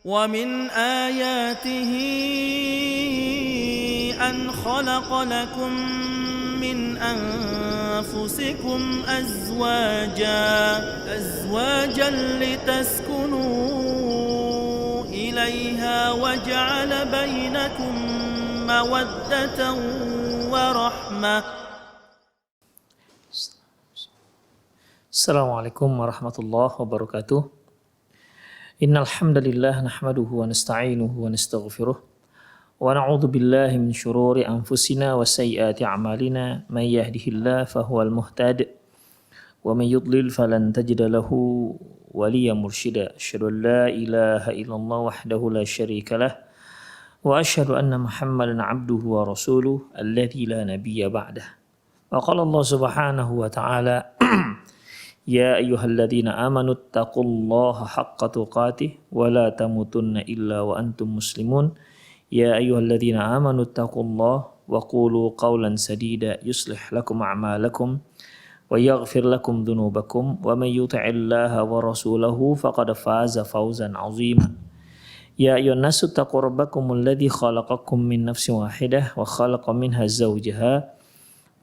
ومن آياته أن خلق لكم من أنفسكم أزواجا لتسكنوا إليها وجعل بينكم مودة ورحمة. Assalamualaikum warahmatullahi wabarakatuh. Innal hamdalillah nahmaduhu wa nasta'inuhu wa nastaghfiruh wa na'udzu billahi min shururi anfusina wa sayyiati a'malina may yahdihillahu fahuwal muhtad wa may yudlil falan tajida lahu waliyyan mursyida. Asyhadu an la ilaha illallah wahdahu la syarika lah wa asyhadu anna Muhammadan 'abduhu wa rasuluhu alladzi la nabiyya ba'dah. Wa qala Allah subhanahu wa ta'ala Ya ayyuhalladzina amanu taqullaha haqqa tuqatih wa la tamutunna illa wa antum muslimun. Ya ayyuhalladzina amanu taqullaha wa qulu qawlan sadida yuslih lakum a'malakum wa yaghfir lakum dhunubakum wa may yuti'illaha wa rasulahu faqad faza fawzan 'azima. Ya ayyuhan nasu taqu rabbakumul ladzi khalaqakum min nafsin wahidah wa khalaqa minha zawjaha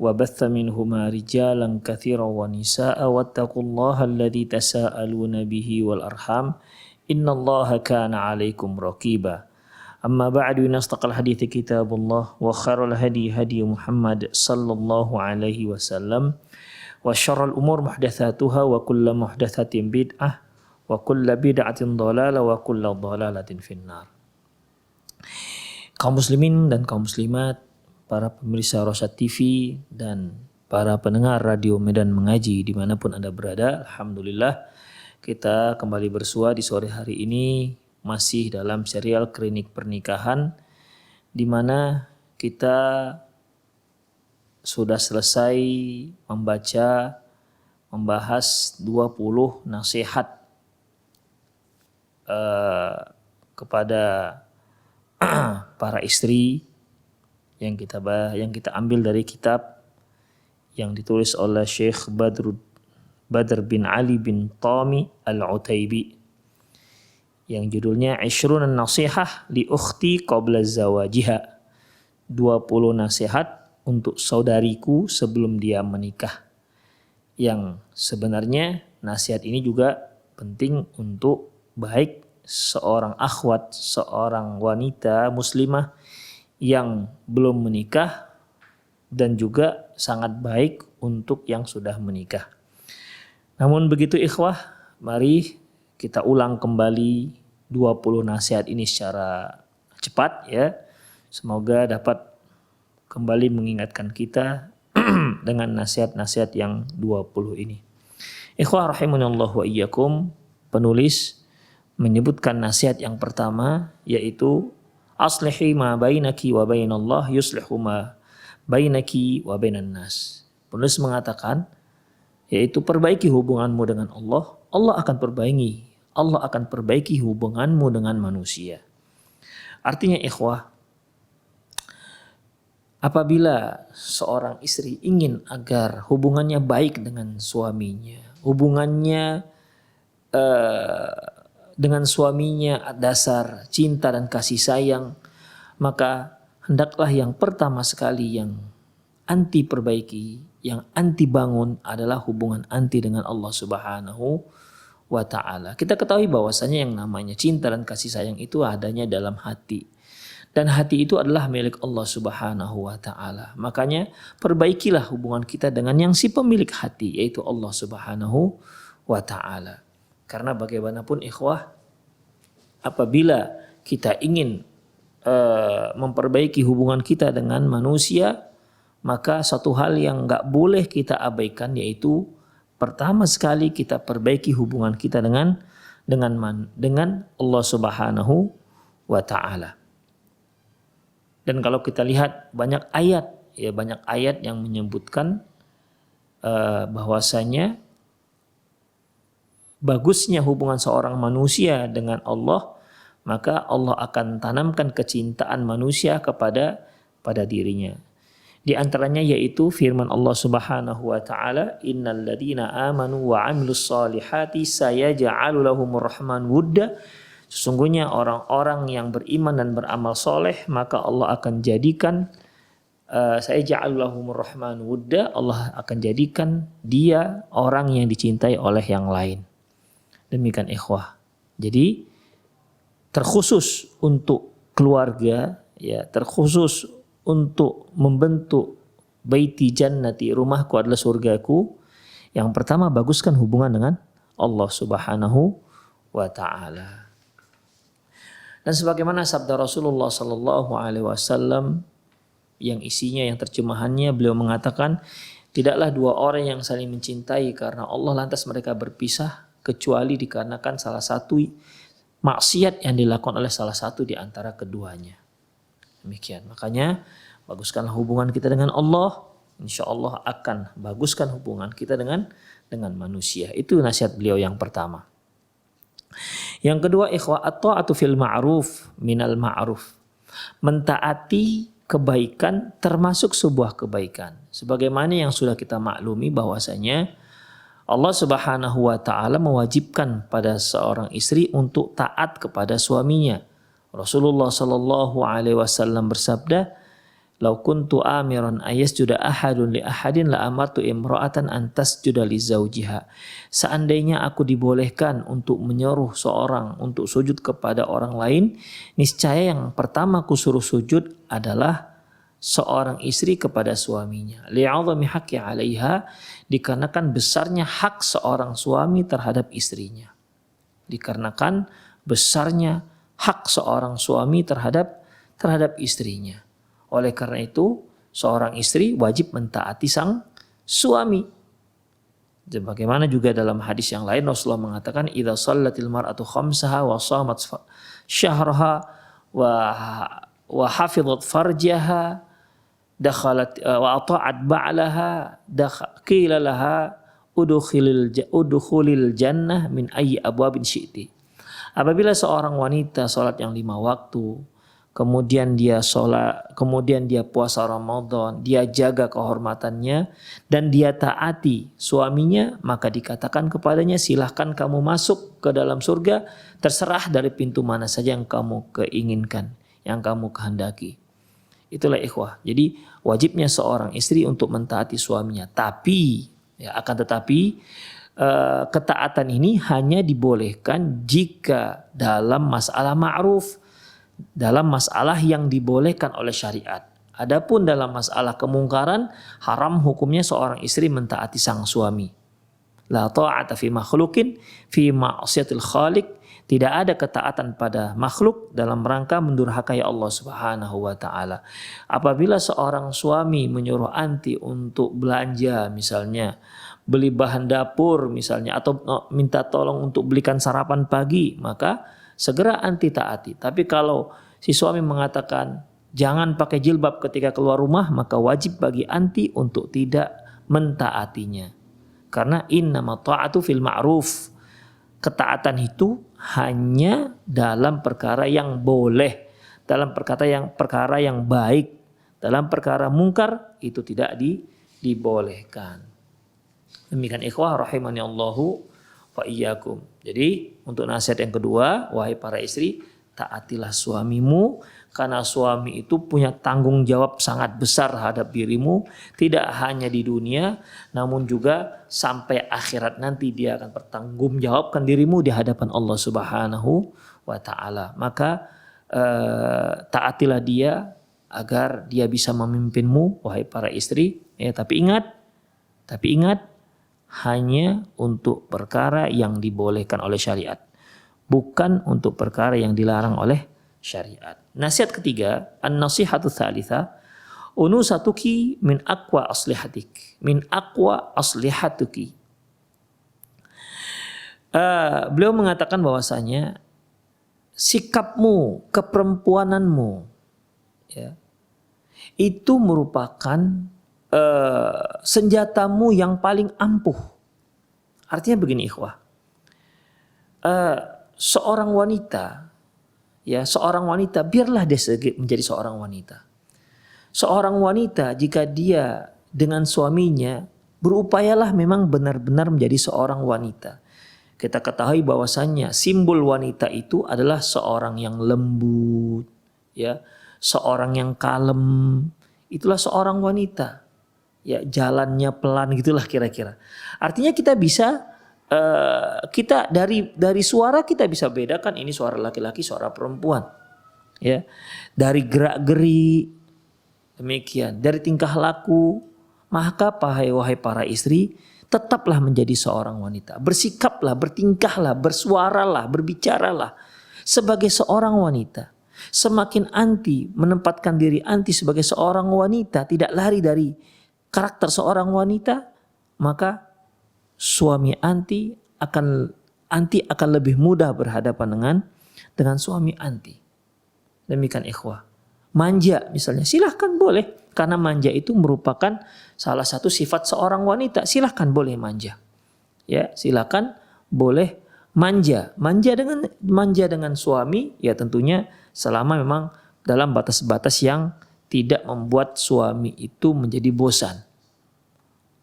wa batha minhuma rijalan katsiran wa nisaa'a wattaqullaha alladzi tasaaluna bihi wal arham innallaha kana 'alaikum raqiba. Amma ba'du, nastaqal hadithi kitabullah wa khairul hadi Muhammad sallallahu alaihi wasallam wa syarrul umur muhdatsatuha wa kullu muhdatsatin bid'ah wa kullu bid'atin dhalalah wa kullu dhalalatin finnar. Kaum muslimin dan kaum muslimat, para pemirsa Rosyad TV dan para pendengar Radio Medan Mengaji dimanapun Anda berada, alhamdulillah kita kembali bersua di sore hari ini masih dalam serial Klinik Pernikahan, di mana kita sudah selesai membahas 20 nasihat kepada para istri yang kita ambil dari kitab yang ditulis oleh Syekh Badr bin Ali bin Tami Al-Utaibi yang judulnya Ishrun Nasihah li Ukhti Qabla Zawajiha, 20 nasihat untuk saudariku sebelum dia menikah. Yang sebenarnya nasihat ini juga penting untuk baik seorang akhwat, seorang wanita muslimah yang belum menikah, dan juga sangat baik untuk yang sudah menikah. Namun begitu ikhwah, mari kita ulang kembali 20 nasihat ini secara cepat ya. Semoga dapat kembali mengingatkan kita dengan nasihat-nasihat yang 20 ini. Ikhwah rahimanallahu wa iyyakum, penulis menyebutkan nasihat yang pertama yaitu Aslihi ma bainaki wa bainallah yuslihu ma bainaki wa bainan nas. Penulis mengatakan yaitu perbaiki hubunganmu dengan Allah, Allah akan perbaiki hubunganmu dengan manusia. Artinya ikhwah, apabila seorang istri ingin agar hubungannya baik dengan suaminya, hubungannya dengan suaminya dasar cinta dan kasih sayang, maka hendaklah yang pertama sekali yang anti perbaiki, yang anti bangun adalah hubungan anti dengan Allah Subhanahu wa ta'ala. Kita ketahui bahwasanya yang namanya cinta dan kasih sayang itu adanya dalam hati. Dan hati itu adalah milik Allah Subhanahu wa ta'ala. Makanya perbaikilah hubungan kita dengan yang si pemilik hati, yaitu Allah Subhanahu wa ta'ala. Karena bagaimanapun ikhwah, apabila kita ingin memperbaiki hubungan kita dengan manusia, maka satu hal yang gak boleh kita abaikan yaitu pertama sekali kita perbaiki hubungan kita dengan Allah Subhanahu wa ta'ala. Dan kalau kita lihat banyak ayat yang menyebutkan bahwasanya bagusnya hubungan seorang manusia dengan Allah, maka Allah akan tanamkan kecintaan manusia kepada dirinya. Di antaranya yaitu firman Allah Subhanahu wa taala, innal ladzina amanu wa 'amilus solihati sayaj'alu lahumur rahman wudda. Sesungguhnya orang-orang yang beriman dan beramal soleh, maka Allah akan jadikan saya ja'alulahumur rahman wudda, Allah akan jadikan dia orang yang dicintai oleh yang lain. Demikian ikhwah. Jadi terkhusus untuk keluarga, ya, terkhusus untuk membentuk baiti jannati, rumahku adalah surgaku. Yang pertama, baguskan hubungan dengan Allah Subhanahu wa taala. Dan sebagaimana sabda Rasulullah sallallahu alaihi wasallam yang isinya, yang terjemahannya, beliau mengatakan, tidaklah dua orang yang saling mencintai karena Allah lantas mereka berpisah kecuali dikarenakan salah satu maksiat yang dilakukan oleh salah satu di antara keduanya. Demikian. Makanya baguskanlah hubungan kita dengan Allah, insya Allah akan baguskan hubungan kita dengan manusia. Itu nasihat beliau yang pertama. Yang kedua, ikhwah, at-ta'atu fil ma'ruf minal ma'ruf. Mentaati kebaikan termasuk sebuah kebaikan. Sebagaimana yang sudah kita maklumi bahwasanya Allah Subhanahu wa taala mewajibkan pada seorang istri untuk taat kepada suaminya. Rasulullah sallallahu alaihi wasallam bersabda, "Lau kuntu amiran ayasjuda ahadun li ahadin la amartu imra'atan an tasjuda li zawjiha." Seandainya aku dibolehkan untuk menyuruh seorang untuk sujud kepada orang lain, niscaya yang pertama aku suruh sujud adalah seorang istri kepada suaminya. Li'azami haqqi 'alaiha, dikarenakan besarnya hak seorang suami terhadap istrinya. Dikarenakan besarnya hak seorang suami terhadap istrinya. Oleh karena itu, seorang istri wajib mentaati sang suami. Bagaimana juga dalam hadis yang lain Rasulullah mengatakan, "Idza shallatil mar'atu khamsaha wa shamat syahraha wa hafizat farjaha dakhalat wa ata'at ba'laha qila laha udkhulil jannah min ayyi abwabin syi'ti." Apabila seorang wanita salat yang 5 waktu, kemudian dia sholat, kemudian dia puasa Ramadan, dia jaga kehormatannya dan dia taati suaminya, maka dikatakan kepadanya, silahkan kamu masuk ke dalam surga, terserah dari pintu mana saja yang kamu keinginkan, yang kamu kehendaki. Itulah ikhwah. Jadi wajibnya seorang istri untuk mentaati suaminya. Tapi, ya, akan tetapi ketaatan ini hanya dibolehkan jika dalam masalah ma'ruf, dalam masalah yang dibolehkan oleh syariat. Adapun dalam masalah kemungkaran, haram hukumnya seorang istri mentaati sang suami. La ta'ata fi makhlukin fi ma'siyatil khaliq. Tidak ada ketaatan pada makhluk dalam rangka mendurhakai Allah Subhanahu wa taala. Apabila seorang suami menyuruh anti untuk belanja, misalnya beli bahan dapur misalnya, atau minta tolong untuk belikan sarapan pagi, maka segera anti taati. Tapi kalau si suami mengatakan jangan pakai jilbab ketika keluar rumah, maka wajib bagi anti untuk tidak mentaatinya. Karena innama ta'atu fil ma'ruf. Ketaatan itu hanya dalam perkara yang boleh, dalam perkara yang baik. Dalam perkara mungkar itu tidak dibolehkan. Demikian ikhwah rahimani Allahu wa iyyakum. Jadi untuk nasihat yang kedua, wahai para istri, taatilah suamimu, karena suami itu punya tanggung jawab sangat besar terhadap dirimu, tidak hanya di dunia namun juga sampai akhirat nanti dia akan bertanggungjawabkan dirimu di hadapan Allah Subhanahu wa taala. Maka taatilah dia agar dia bisa memimpinmu, wahai para istri, ya, tapi ingat hanya untuk perkara yang dibolehkan oleh syariat, bukan untuk perkara yang dilarang oleh syariat. Nasihat ketiga, an-nasihatu tsalitsa, unusatuki min aqwa aslihatik, min aqwa aslihatuki. Beliau mengatakan bahwasanya sikapmu, keperempuananmu, ya, itu merupakan senjatamu yang paling ampuh. Artinya begini ikhwah, seorang wanita, ya, seorang wanita biarlah dia menjadi seorang wanita. Seorang wanita jika dia dengan suaminya, berupayalah memang benar-benar menjadi seorang wanita. kita ketahui bahwasannya simbol wanita itu adalah seorang yang lembut, ya, seorang yang kalem. Itulah seorang wanita. Ya, jalannya pelan gitulah kira-kira. Artinya kita bisa kita dari suara kita bisa bedakan ini suara laki-laki, suara perempuan. Ya. Dari gerak-gerik demikian, dari tingkah laku, maka wahai para istri, tetaplah menjadi seorang wanita. Bersikaplah, bertingkahlah, bersuaralah, berbicaralah sebagai seorang wanita. Semakin anti menempatkan diri anti sebagai seorang wanita, tidak lari dari karakter seorang wanita, maka suami anti akan lebih mudah berhadapan dengan suami anti. Demikian ikhwah. Manja misalnya, silahkan boleh. Karena manja itu merupakan salah satu sifat seorang wanita. Silahkan boleh manja. Ya, silahkan boleh manja. Manja dengan suami, ya tentunya selama memang dalam batas-batas yang tidak membuat suami itu menjadi bosan.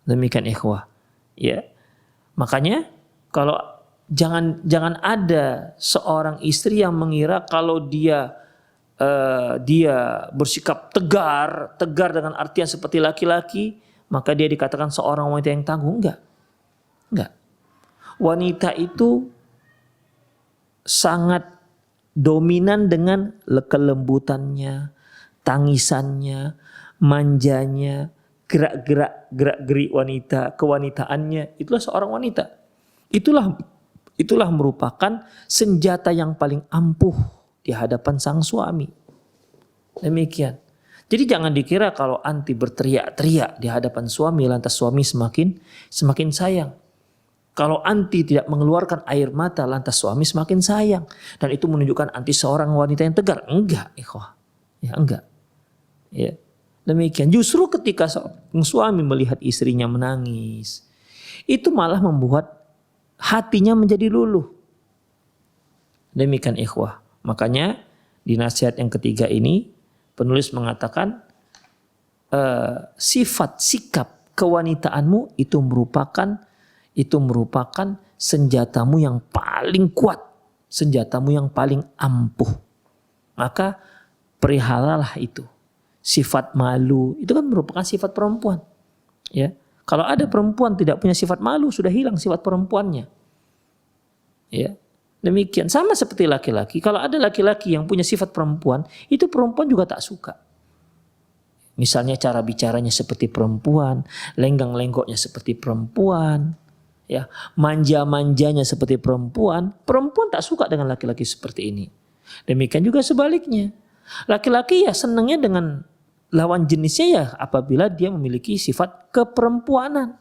Demikian ikhwah. Ya. Makanya kalau jangan ada seorang istri yang mengira kalau dia bersikap tegar dengan artian seperti laki-laki, maka dia dikatakan seorang wanita yang tangguh. Enggak. Wanita itu sangat dominan dengan kelembutannya, tangisannya, manjanya, gerak-gerik wanita, kewanitaannya. Itulah seorang wanita. Itulah merupakan senjata yang paling ampuh di hadapan sang suami. Demikian. Jadi jangan dikira kalau anti berteriak-teriak di hadapan suami lantas suami semakin sayang. Kalau anti tidak mengeluarkan air mata lantas suami semakin sayang. Dan itu menunjukkan anti seorang wanita yang tegar. Enggak, ikhwah. Ya, enggak. Ya. Demikian. Justru ketika suami melihat istrinya menangis, itu malah membuat hatinya menjadi luluh. Demikian ikhwah. Makanya di nasihat yang ketiga ini penulis mengatakan sifat sikap kewanitaanmu itu merupakan senjatamu yang paling kuat, senjatamu yang paling ampuh. Maka perihalalah itu. Sifat malu itu kan merupakan sifat perempuan. Ya, kalau ada perempuan tidak punya sifat malu, sudah hilang sifat perempuannya. Ya. Demikian sama seperti laki-laki. Kalau ada laki-laki yang punya sifat perempuan, itu perempuan juga tak suka. Misalnya cara bicaranya seperti perempuan, lenggang-lenggoknya seperti perempuan, ya, manja-manjanya seperti perempuan. Perempuan tak suka dengan laki-laki seperti ini. Demikian juga sebaliknya. Laki-laki ya senangnya dengan lawan jenisnya ya apabila dia memiliki sifat keperempuanan.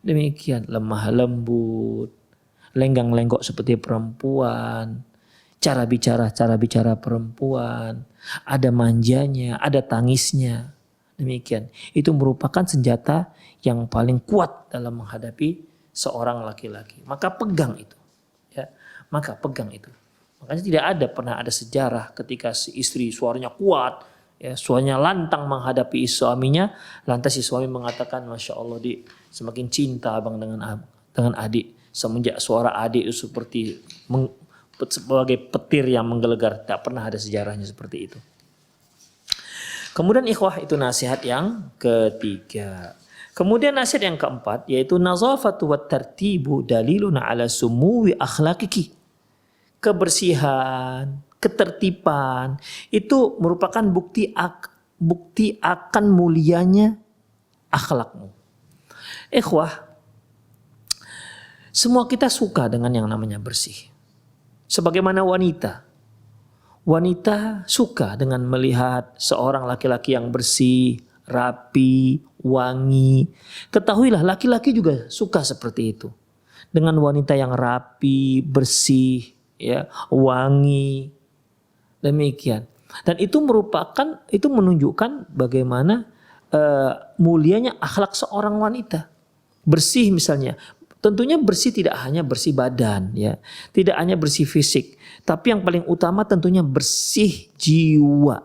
Demikian, lemah lembut, lenggang-lenggok seperti perempuan, cara bicara perempuan, ada manjanya, ada tangisnya. Demikian. Itu merupakan senjata yang paling kuat dalam menghadapi seorang laki-laki. Maka pegang itu. Ya, maka pegang itu. Makanya tidak pernah ada sejarah ketika si istri suaranya kuat, ya, suaranya lantang menghadapi suaminya, lantas si suami mengatakan, Masya Allah, semakin cinta abang dengan adik. Semenjak suara adik itu seperti sebagai petir yang menggelegar. Tak pernah ada sejarahnya seperti itu. Kemudian ikhwah, itu nasihat yang ketiga. Kemudian nasihat yang keempat yaitu nazafatu wat tartibu dalilun ala sumuwi akhlaqiki. Kebersihan, ketertiban itu merupakan bukti akan mulianya akhlakmu. Ikhwah, semua kita suka dengan yang namanya bersih. Sebagaimana wanita suka dengan melihat seorang laki-laki yang bersih, rapi, wangi. Ketahuilah laki-laki juga suka seperti itu. Dengan wanita yang rapi, bersih, ya, wangi. Demikian. Dan itu menunjukkan bagaimana mulianya akhlak seorang wanita. Bersih misalnya. Tentunya bersih tidak hanya bersih badan, ya, tidak hanya bersih fisik, tapi yang paling utama tentunya bersih jiwa,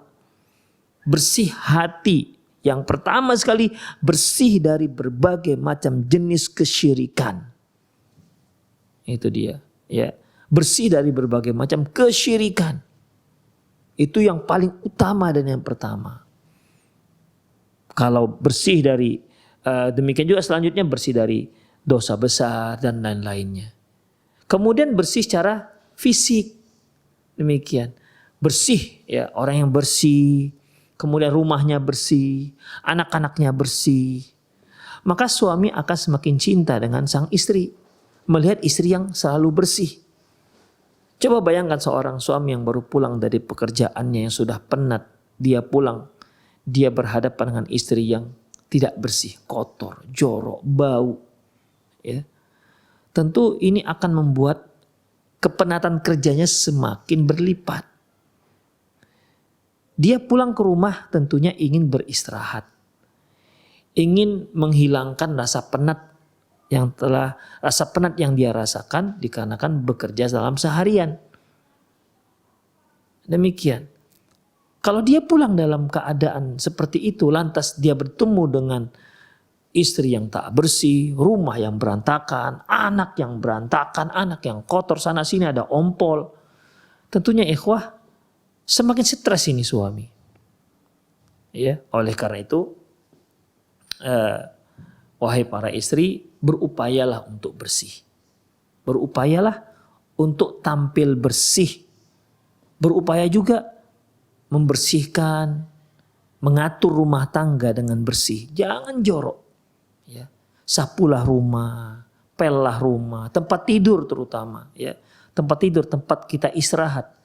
bersih hati. Yang pertama sekali bersih dari berbagai macam jenis kesyirikan. Itu dia, ya. Bersih dari berbagai macam kesyirikan. Itu yang paling utama dan yang pertama. Kalau bersih dari demikian juga selanjutnya bersih dari dosa besar dan lain-lainnya. Kemudian bersih secara fisik. Demikian. Bersih, ya, orang yang bersih, kemudian rumahnya bersih, anak-anaknya bersih. Maka suami akan semakin cinta dengan sang istri, melihat istri yang selalu bersih. Coba bayangkan seorang suami yang baru pulang dari pekerjaannya yang sudah penat, dia pulang, dia berhadapan dengan istri yang tidak bersih, kotor, jorok, bau. Ya. Tentu ini akan membuat kepenatan kerjanya semakin berlipat. Dia pulang ke rumah tentunya ingin beristirahat. Ingin menghilangkan rasa penat yang dia rasakan dikarenakan bekerja dalam seharian. Demikian. Kalau dia pulang dalam keadaan seperti itu, lantas dia bertemu dengan istri yang tak bersih, rumah yang berantakan, anak yang berantakan, anak yang kotor, sana sini ada ompol. Tentunya ikhwah, semakin stres ini suami. Ya, oleh karena itu, wahai para istri, berupayalah untuk bersih. Berupayalah untuk tampil bersih. Berupaya juga membersihkan, mengatur rumah tangga dengan bersih. Jangan jorok. Ya. Sapulah rumah, pellah rumah, tempat tidur terutama. Ya. Tempat tidur, tempat kita istirahat.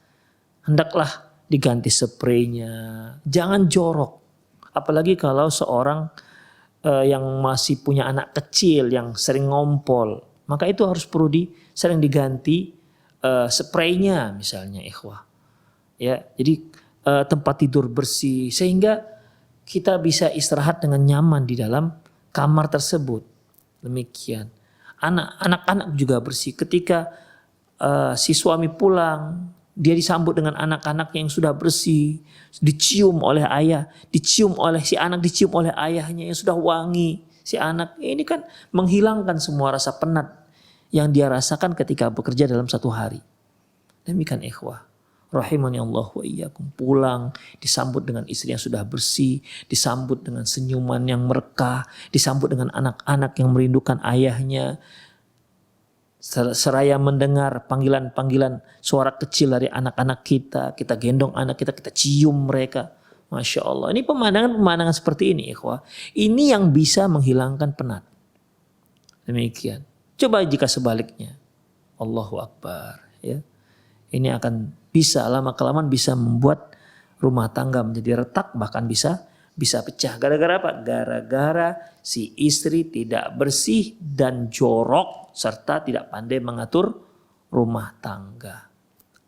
Hendaklah diganti spraynya. Jangan jorok. Apalagi kalau seorang yang masih punya anak kecil yang sering ngompol, maka itu harus sering diganti spraynya misalnya ikhwah. Ya, jadi tempat tidur bersih sehingga kita bisa istirahat dengan nyaman di dalam kamar tersebut. Demikian. Anak-anak juga bersih. Ketika si suami pulang, dia disambut dengan anak-anak yang sudah bersih, dicium oleh ayah, dicium oleh si anak, dicium oleh ayahnya yang sudah wangi. Si anak ini kan menghilangkan semua rasa penat yang dia rasakan ketika bekerja dalam satu hari. Demikian ikhwah. Rahimani Allah wa iyyakum. Pulang disambut dengan istri yang sudah bersih, disambut dengan senyuman yang merekah, disambut dengan anak-anak yang merindukan ayahnya. Seraya mendengar panggilan-panggilan suara kecil dari anak-anak kita gendong anak kita cium mereka. Masya Allah, ini pemandangan seperti ini ikhwah. Ini yang bisa menghilangkan penat. Demikian. Coba jika sebaliknya. Allahu Akbar. Ya. Ini akan bisa lama-kelamaan bisa membuat rumah tangga menjadi retak, bahkan bisa pecah. Gara-gara apa? Gara-gara si istri tidak bersih dan jorok serta tidak pandai mengatur rumah tangga.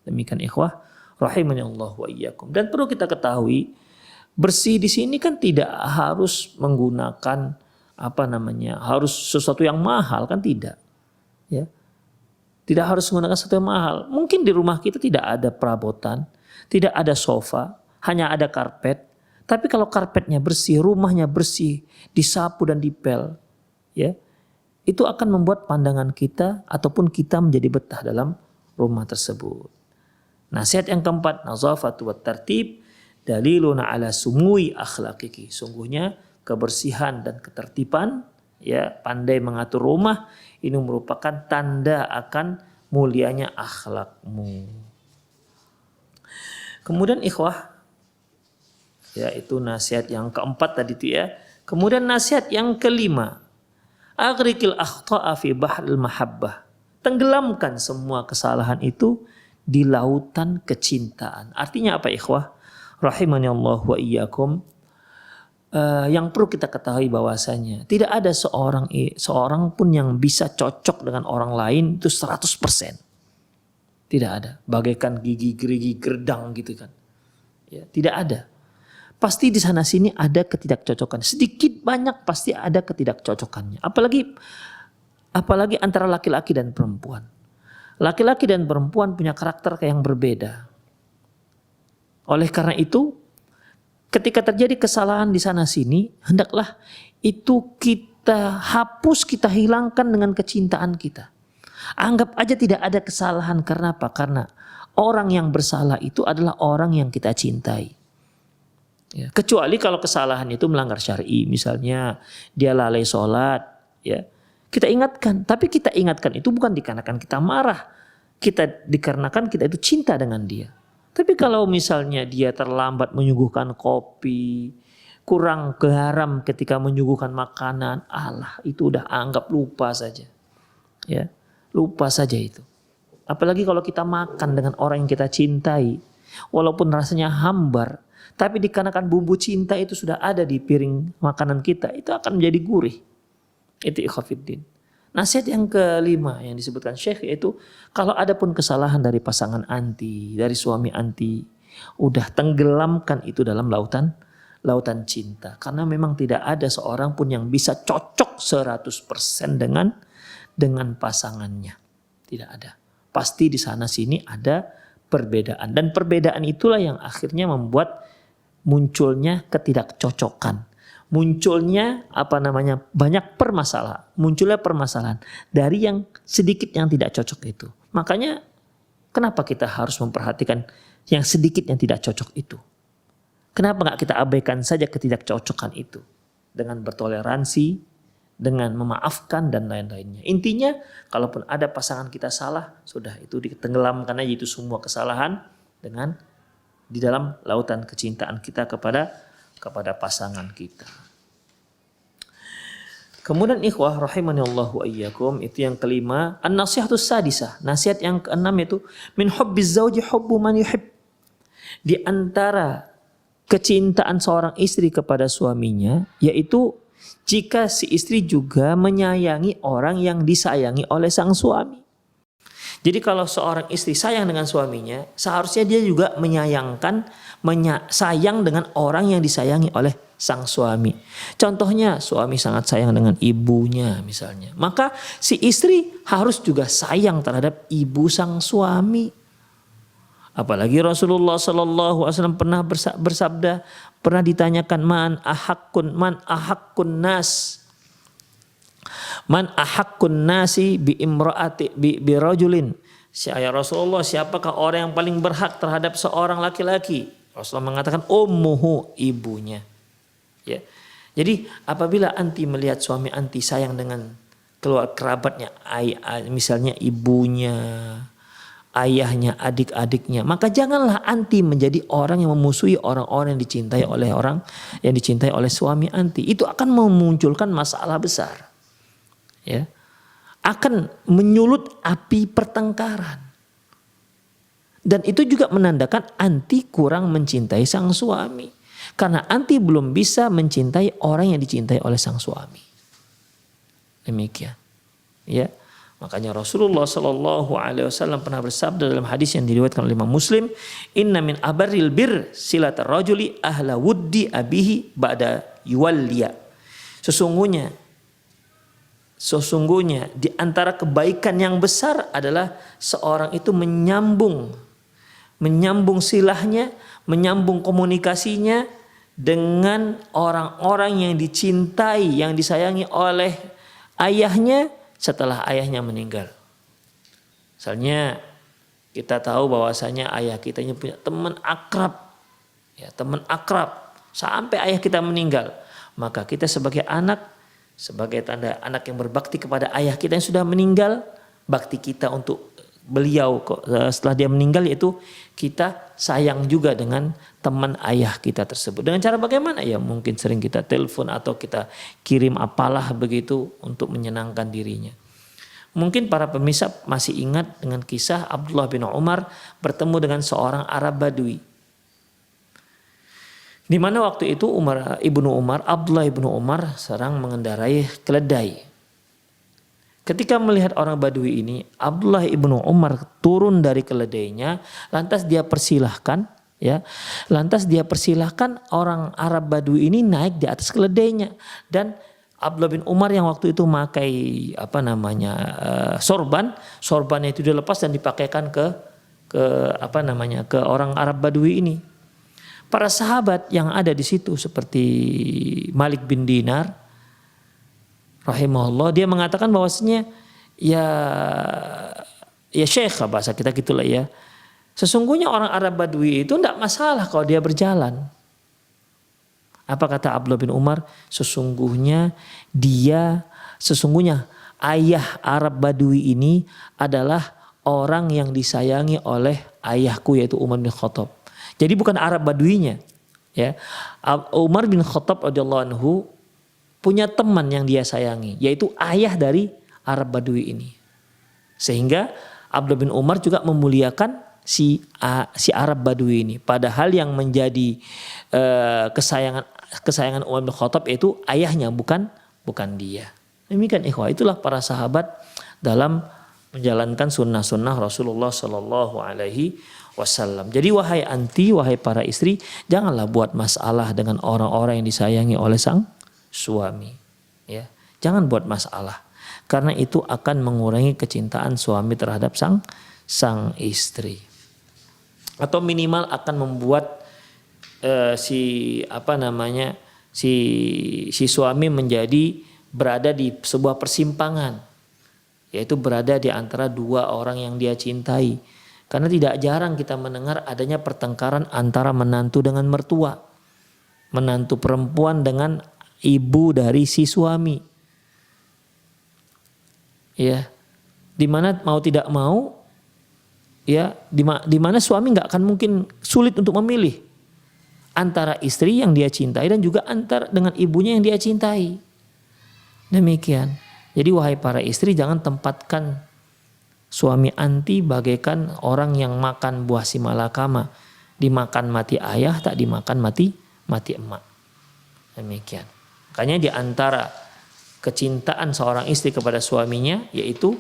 Demikian ikhwah, rahimani Allah wa iyyakum. Dan perlu kita ketahui, bersih di sini kan tidak harus menggunakan harus sesuatu yang mahal, kan tidak. Ya. Tidak harus menggunakan sesuatu yang mahal. Mungkin di rumah kita tidak ada perabotan, tidak ada sofa, hanya ada karpet. Tapi kalau karpetnya bersih, rumahnya bersih, disapu dan dipel, ya, itu akan membuat pandangan kita ataupun kita menjadi betah dalam rumah tersebut. Nasihat yang keempat, nazafatu wat tartib daliluna ala sumui akhlaqiki. Sungguhnya kebersihan dan ketertiban, ya, pandai mengatur rumah, ini merupakan tanda akan mulianya akhlakmu. Kemudian ikhwah, ya, itu nasihat yang keempat tadi itu ya. Kemudian nasihat yang kelima, aghrikil akhta'a fi bahril mahabbah. Tenggelamkan semua kesalahan itu di lautan kecintaan. Artinya apa ikhwah? Rahimani Allah wa iyyakum. Yang perlu kita ketahui bahwasanya tidak ada seorang pun yang bisa cocok dengan orang lain itu 100%. Tidak ada. Bagaikan gigi gerigi gerdang gitu kan. Ya, tidak ada. Pasti di sana sini ada ketidakcocokan. Sedikit banyak pasti ada ketidakcocokannya. Apalagi antara laki-laki dan perempuan. Laki-laki dan perempuan punya karakter yang berbeda. Oleh karena itu, ketika terjadi kesalahan di sana sini, hendaklah itu kita hapus, kita hilangkan dengan kecintaan kita. Anggap aja tidak ada kesalahan. Karena apa? Karena orang yang bersalah itu adalah orang yang kita cintai. Ya, kecuali kalau kesalahan itu melanggar syar'i, misalnya dia lalai sholat, ya kita ingatkan. Tapi kita ingatkan itu bukan dikarenakan kita marah, dikarenakan kita itu cinta dengan dia. Tapi kalau misalnya dia terlambat menyuguhkan kopi, kurang garam ketika menyuguhkan makanan, Allah itu udah anggap lupa saja, ya lupa saja itu. Apalagi kalau kita makan dengan orang yang kita cintai, walaupun rasanya hambar, tapi dikarenakan bumbu cinta itu sudah ada di piring makanan kita, itu akan menjadi gurih. Itu ikhwafiddin. Nasihat yang kelima yang disebutkan Syekh yaitu kalau ada pun kesalahan dari pasangan anti, dari suami anti, udah tenggelamkan itu dalam lautan cinta. Karena memang tidak ada seorang pun yang bisa cocok 100% dengan pasangannya. Tidak ada. Pasti di sana sini ada perbedaan. Dan perbedaan itulah yang akhirnya membuat munculnya ketidakcocokan. Munculnya banyak permasalahan. Munculnya permasalahan dari yang sedikit yang tidak cocok itu. Makanya kenapa kita harus memperhatikan yang sedikit yang tidak cocok itu? Kenapa nggak kita abaikan saja ketidakcocokan itu dengan bertoleransi, dengan memaafkan dan lain-lainnya. Intinya kalaupun ada pasangan kita salah, sudah itu ditenggelamkan aja itu semua kesalahan dengan di dalam lautan kecintaan kita kepada pasangan kita. Kemudian ikhwah rahimanillahu wa iyyakum, itu yang kelima, an-nasihatus sadisah. Nasihat yang keenam itu min hubbiz zauji hubbu man yuhib. Di antara kecintaan seorang istri kepada suaminya yaitu jika si istri juga menyayangi orang yang disayangi oleh sang suami. Jadi kalau seorang istri sayang dengan suaminya, seharusnya dia juga sayang dengan orang yang disayangi oleh sang suami. Contohnya suami sangat sayang dengan ibunya misalnya. Maka si istri harus juga sayang terhadap ibu sang suami. Apalagi Rasulullah SAW pernah bersabda, pernah ditanyakan man ahakkun nasi bi imraati bi rajulin. Ya Rasulullah, siapakah orang yang paling berhak terhadap seorang laki-laki? Rasulullah mengatakan ummuhu, ibunya. Ya. Jadi apabila anti melihat suami anti sayang dengan kerabatnya, misalnya ibunya, ayahnya, adik-adiknya, maka janganlah anti menjadi orang yang memusuhi orang-orang yang dicintai oleh suami anti. Itu akan memunculkan masalah besar. Ya, akan menyulut api pertengkaran. Dan itu juga menandakan anti kurang mencintai sang suami. Karena anti belum bisa mencintai orang yang dicintai oleh sang suami. Demikian. Ya, makanya Rasulullah SAW pernah bersabda dalam hadis yang diriwayatkan oleh Imam Muslim, inna min abarril bir silatar rajuli ahla wuddi abihi ba'da yuwalliya. Sesungguhnya di antara kebaikan yang besar adalah seorang itu menyambung silahnya, menyambung komunikasinya dengan orang-orang yang dicintai, yang disayangi oleh ayahnya setelah ayahnya meninggal. Misalnya kita tahu bahwasanya ayah kita punya teman akrab, sampai ayah kita meninggal, maka kita sebagai anak, sebagai tanda anak yang berbakti kepada ayah kita yang sudah meninggal, bakti kita untuk beliau setelah dia meninggal yaitu kita sayang juga dengan teman ayah kita tersebut. Dengan cara bagaimana? Ya mungkin sering kita telepon atau kita kirim apalah begitu untuk menyenangkan dirinya. Mungkin para pemirsa masih ingat dengan kisah Abdullah bin Umar bertemu dengan seorang Arab Badui. Di mana waktu itu Abdullah ibnu Umar sedang mengendarai keledai. Ketika melihat orang Badui ini, Abdullah ibnu Umar turun dari keledainya, lantas dia persilahkan orang Arab Badui ini naik di atas keledainya. Dan Abdullah bin Umar yang waktu itu memakai sorbannya itu dilepas dan dipakaikan ke orang Arab Badui ini. Para sahabat yang ada di situ seperti Malik bin Dinar rahimahullah, dia mengatakan bahwasanya ya syekh bahasa kita gitulah ya. Sesungguhnya orang Arab Badui itu tidak masalah kalau dia berjalan. Apa kata Abdullah bin Umar? Sesungguhnya ayah Arab Badui ini adalah orang yang disayangi oleh ayahku yaitu Umar bin Khattab. Jadi bukan Arab Baduinya. Ya. Umar bin Khattab radhiyallahu anhu punya teman yang dia sayangi yaitu ayah dari Arab Badui ini. Sehingga Abdullah bin Umar juga memuliakan si Arab Badui ini. Padahal yang menjadi kesayangan Umar bin Khattab itu ayahnya bukan dia. Demikian ikhwah, itulah para sahabat dalam menjalankan sunnah-sunnah Rasulullah Sallallahu Alaihi Wasallam. Jadi wahai para istri, janganlah buat masalah dengan orang-orang yang disayangi oleh sang suami. Ya, jangan buat masalah, karena itu akan mengurangi kecintaan suami terhadap sang istri. Atau minimal akan membuat si suami menjadi berada di sebuah persimpangan, yaitu berada di antara dua orang yang dia cintai. Karena tidak jarang kita mendengar adanya pertengkaran antara menantu dengan mertua, menantu perempuan dengan ibu dari si suami. Ya, dimana mau tidak mau, ya, dimana suami nggak akan mungkin sulit untuk memilih antara istri yang dia cintai dan juga antara dengan ibunya yang dia cintai. Demikian. Jadi wahai para istri, jangan tempatkan suami anti bagaikan orang yang makan buah si malakama, dimakan mati ayah, tak dimakan mati emak. Demikian. Makanya di antara kecintaan seorang istri kepada suaminya, yaitu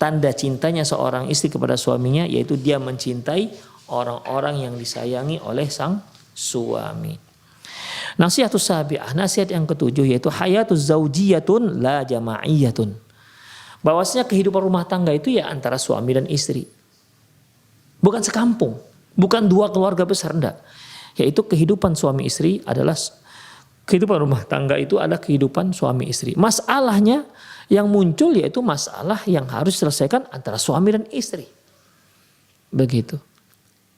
tanda cintanya seorang istri kepada suaminya, yaitu dia mencintai orang-orang yang disayangi oleh sang suami. Nasihatus sabi'ah, nasihat yang ketujuh, yaitu hayatuz zaujiyatun la jama'iyatun. Bahwasanya kehidupan rumah tangga itu ya antara suami dan istri. Bukan sekampung, bukan dua keluarga besar, enggak. Yaitu kehidupan suami istri adalah kehidupan rumah tangga itu adalah kehidupan suami istri. Masalahnya yang muncul yaitu masalah yang harus diselesaikan antara suami dan istri. Begitu.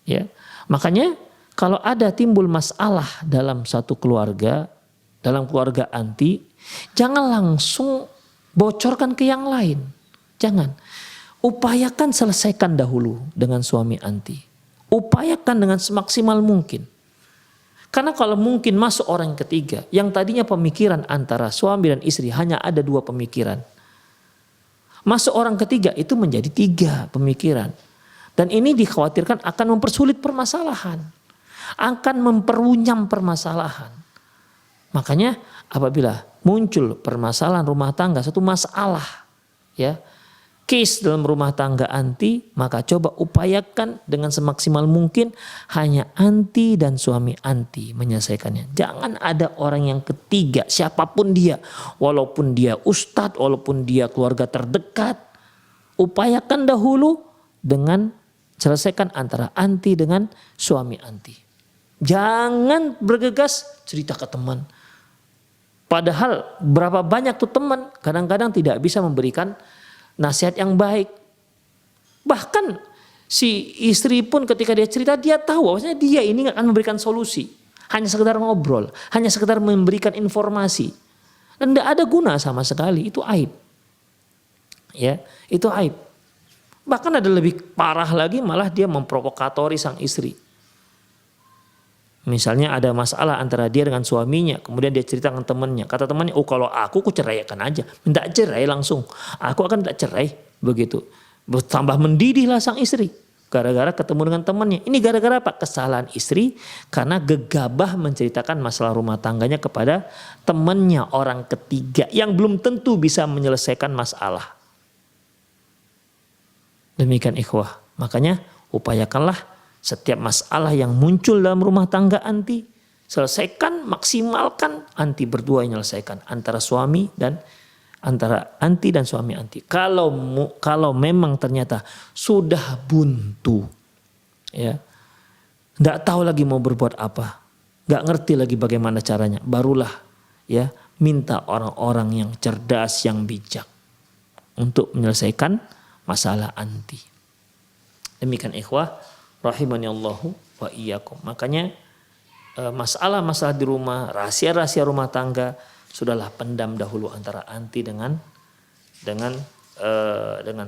Ya. Makanya kalau ada timbul masalah dalam satu keluarga, dalam keluarga anti, jangan langsung bocorkan ke yang lain. Jangan. Upayakan selesaikan dahulu dengan suami anti. Upayakan dengan semaksimal mungkin. Karena kalau mungkin masuk orang ketiga, yang tadinya pemikiran antara suami dan istri hanya ada dua pemikiran. Masuk orang ketiga itu menjadi tiga pemikiran. Dan ini dikhawatirkan akan mempersulit permasalahan. Akan memperunyam permasalahan. Makanya apabila muncul permasalahan rumah tangga, satu masalah, ya, case dalam rumah tangga anti, maka coba upayakan dengan semaksimal mungkin hanya anti dan suami anti menyelesaikannya. Jangan ada orang yang ketiga, siapapun dia, walaupun dia ustadz, walaupun dia keluarga terdekat, upayakan dahulu dengan selesaikan antara anti dengan suami anti. Jangan bergegas cerita ke teman. Padahal berapa banyak tuh teman kadang-kadang tidak bisa memberikan nasihat yang baik. Bahkan si istri pun ketika dia cerita, dia tahu bahwasanya dia ini gak akan memberikan solusi. Hanya sekedar ngobrol, hanya sekedar memberikan informasi. Dan tidak ada guna sama sekali, itu aib. Ya, itu aib. Bahkan ada lebih parah lagi, malah dia memprovokatori sang istri. Misalnya ada masalah antara dia dengan suaminya, kemudian dia cerita dengan temannya. Kata temannya, oh kalau aku ceraikan aja, minta cerai langsung. Aku akan minta cerai, begitu. Bertambah mendidihlah sang istri, gara-gara ketemu dengan temannya. Ini gara-gara apa? Kesalahan istri karena gegabah menceritakan masalah rumah tangganya kepada temannya orang ketiga yang belum tentu bisa menyelesaikan masalah. Demikian ikhwah. Makanya upayakanlah setiap masalah yang muncul dalam rumah tangga anti, selesaikan, maksimalkan, anti berdua yang menyelesaikan antara suami dan antara anti dan suami anti. Kalau memang ternyata sudah buntu, ya, nggak tahu lagi mau berbuat apa, nggak ngerti lagi bagaimana caranya, barulah ya minta orang-orang yang cerdas, yang bijak. untuk menyelesaikan masalah anti. Demikian ikhwah rahimani Allahu wa iyyakum. Makanya masalah-masalah di rumah, rahasia-rahasia rumah tangga sudahlah pendam dahulu antara anti dengan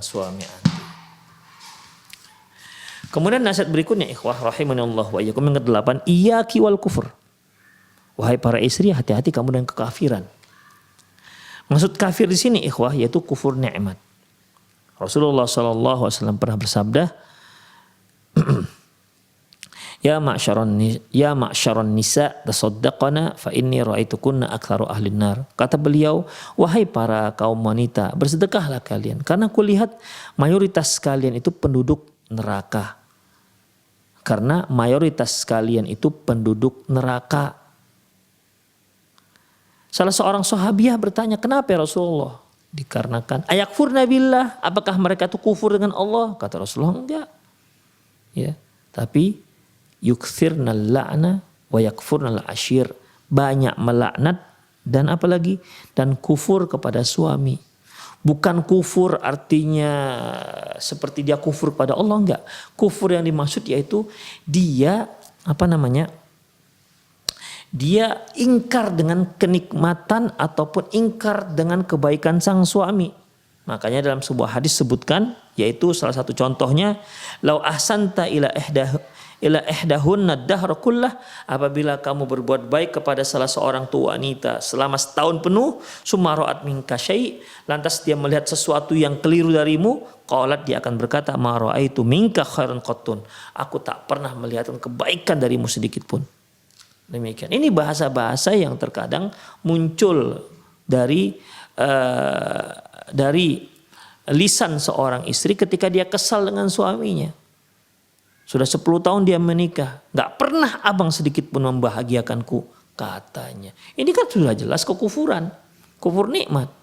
suami anti. Kemudian nasihat berikutnya ikhwah rahimani Allah wa iyyakum yang ke-8, iyyaki wal kufur. Wahai para istri, hati-hati kamu dengan kekafiran. Maksud kafir di sini ikhwah yaitu kufur nikmat. Rasulullah sallallahu alaihi wasallam pernah bersabda, Ya ma'syaron nisa tasaddaqana fa inni ra'aitukunna aktsaru ahlin nar. Kata beliau, wahai para kaum wanita, bersedekahlah kalian karena kulihat mayoritas kalian itu penduduk neraka. Karena mayoritas kalian itu penduduk neraka. Salah seorang sahabiah bertanya, kenapa ya Rasulullah? Dikarenakan ayakfurna billah, apakah mereka itu kufur dengan Allah? Kata Rasulullah, enggak. Ya, tapi yukthirnal la'na wa yakfurnal ashir, banyak melaknat dan apalagi dan kufur kepada suami. Bukan kufur artinya seperti dia kufur kepada Allah, enggak. Kufur yang dimaksud yaitu dia dia ingkar dengan kenikmatan ataupun ingkar dengan kebaikan sang suami. Makanya dalam sebuah hadis sebutkan, yaitu salah satu contohnya, lau ahsanta ila ihdahunna dahra kullah, apabila kamu berbuat baik kepada salah seorang tua wanita selama setahun penuh, summa ra'at minka syai', lantas dia melihat sesuatu yang keliru darimu, qalat, dia akan berkata, ma ra'aitu minka khairan qattun, aku tak pernah melihat kebaikan darimu sedikit pun. Demikian. Ini bahasa-bahasa yang terkadang muncul dari lisan seorang istri ketika dia kesal dengan suaminya. Sudah 10 tahun dia menikah, gak pernah abang sedikit pun membahagiakanku, katanya. Ini kan sudah jelas kekufuran, kufur nikmat.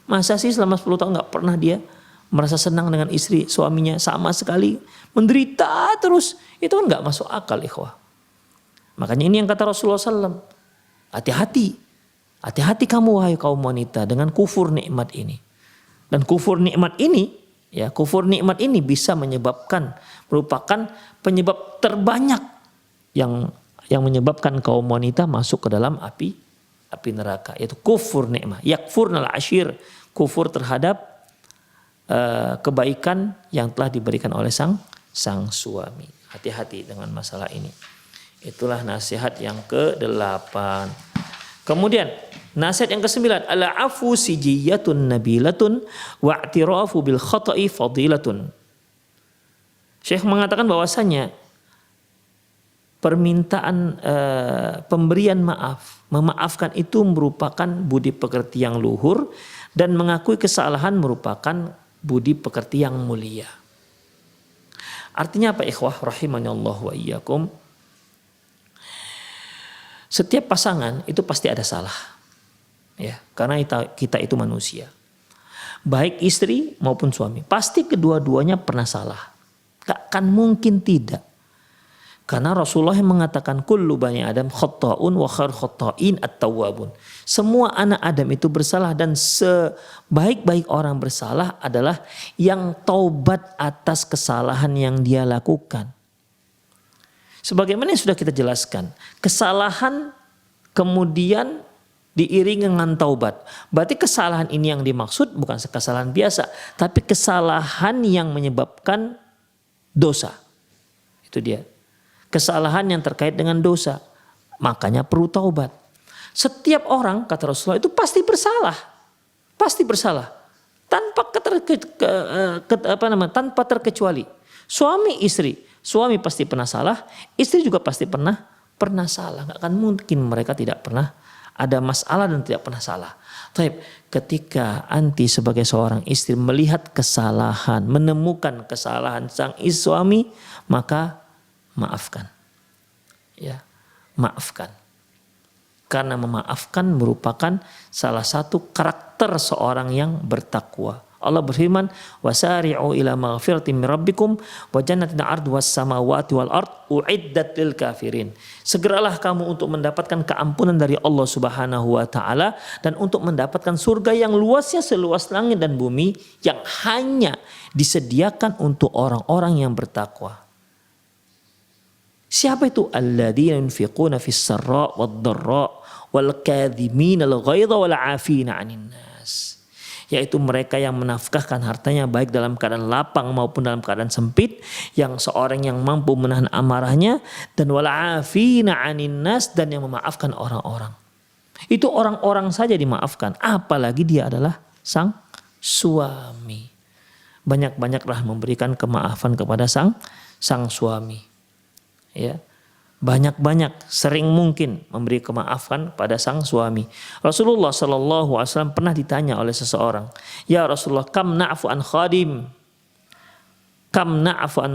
Masa sih selama 10 tahun gak pernah dia merasa senang dengan istri suaminya, sama sekali menderita terus. Itu kan gak masuk akal ikhwah. Makanya ini yang kata Rasulullah SAW, hati-hati kamu wahai kaum wanita dengan kufur nikmat ini. Dan kufur nikmat ini bisa merupakan penyebab terbanyak yang menyebabkan kaum wanita masuk ke dalam api neraka, yaitu kufur nikmat, yakfurnal ashir, kufur terhadap kebaikan yang telah diberikan oleh sang suami. Hati-hati dengan masalah ini. Itulah nasihat yang ke-8. Kemudian nasihat yang ke-9, al-afu sijiyatun nabilatun wa'tirafu bil khata'i fadilatun. Syekh mengatakan bahwasanya permintaan pemberian maaf, memaafkan itu merupakan budi pekerti yang luhur, dan mengakui kesalahan merupakan budi pekerti yang mulia. Artinya apa ikhwah rahimani Allah wa iyyakum? Setiap pasangan itu pasti ada salah, ya, karena kita itu manusia. Baik istri maupun suami, pasti kedua-duanya pernah salah. Gak kan mungkin tidak. Karena Rasulullah yang mengatakan kullu bani Adam khata'un wa khair khata'in at-tawwabun. Semua anak Adam itu bersalah, dan sebaik-baik orang bersalah adalah yang taubat atas kesalahan yang dia lakukan. Sebagaimana yang sudah kita jelaskan, kesalahan kemudian diiringi dengan taubat. Berarti kesalahan ini yang dimaksud bukan kesalahan biasa, tapi kesalahan yang menyebabkan dosa. Itu dia. Kesalahan yang terkait dengan dosa. Makanya perlu taubat. Setiap orang, kata Rasulullah, itu pasti bersalah. Pasti bersalah. Tanpa terkecuali. Suami istri. Suami pasti pernah salah, istri juga pasti pernah salah. Gak akan mungkin mereka tidak pernah ada masalah dan tidak pernah salah. Tapi ketika anti sebagai seorang istri melihat kesalahan, menemukan kesalahan sang suami, maka maafkan. Ya, maafkan. Karena memaafkan merupakan salah satu karakter seorang yang bertakwa. Allah berfirman, wasari'u ila maghfiratin min rabbikum wa jannatin 'arduhas samawati wal ard uiddat lil kafirin. Segeralah kamu untuk mendapatkan keampunan dari Allah Subhanahu wa taala dan untuk mendapatkan surga yang luasnya seluas langit dan bumi yang hanya disediakan untuk orang-orang yang bertakwa. Siapa itu? Alladzina yunfiquna fis sarra wad dharra wal kadhimina al ghaidha wal 'afina 'anil nas. Yaitu mereka yang menafkahkan hartanya baik dalam keadaan lapang maupun dalam keadaan sempit, yang seorang yang mampu menahan amarahnya, dan wal 'afina 'anil nas, dan yang memaafkan orang-orang. Itu orang-orang saja dimaafkan, apalagi dia adalah sang suami. Banyak-banyaklah memberikan kemaafan kepada sang suami. Ya, banyak-banyak, sering mungkin memberi kemaafan pada sang suami. Rasulullah Shallallahu Alaihi Wasallam pernah ditanya oleh seseorang, ya Rasulullah, kam na'fu an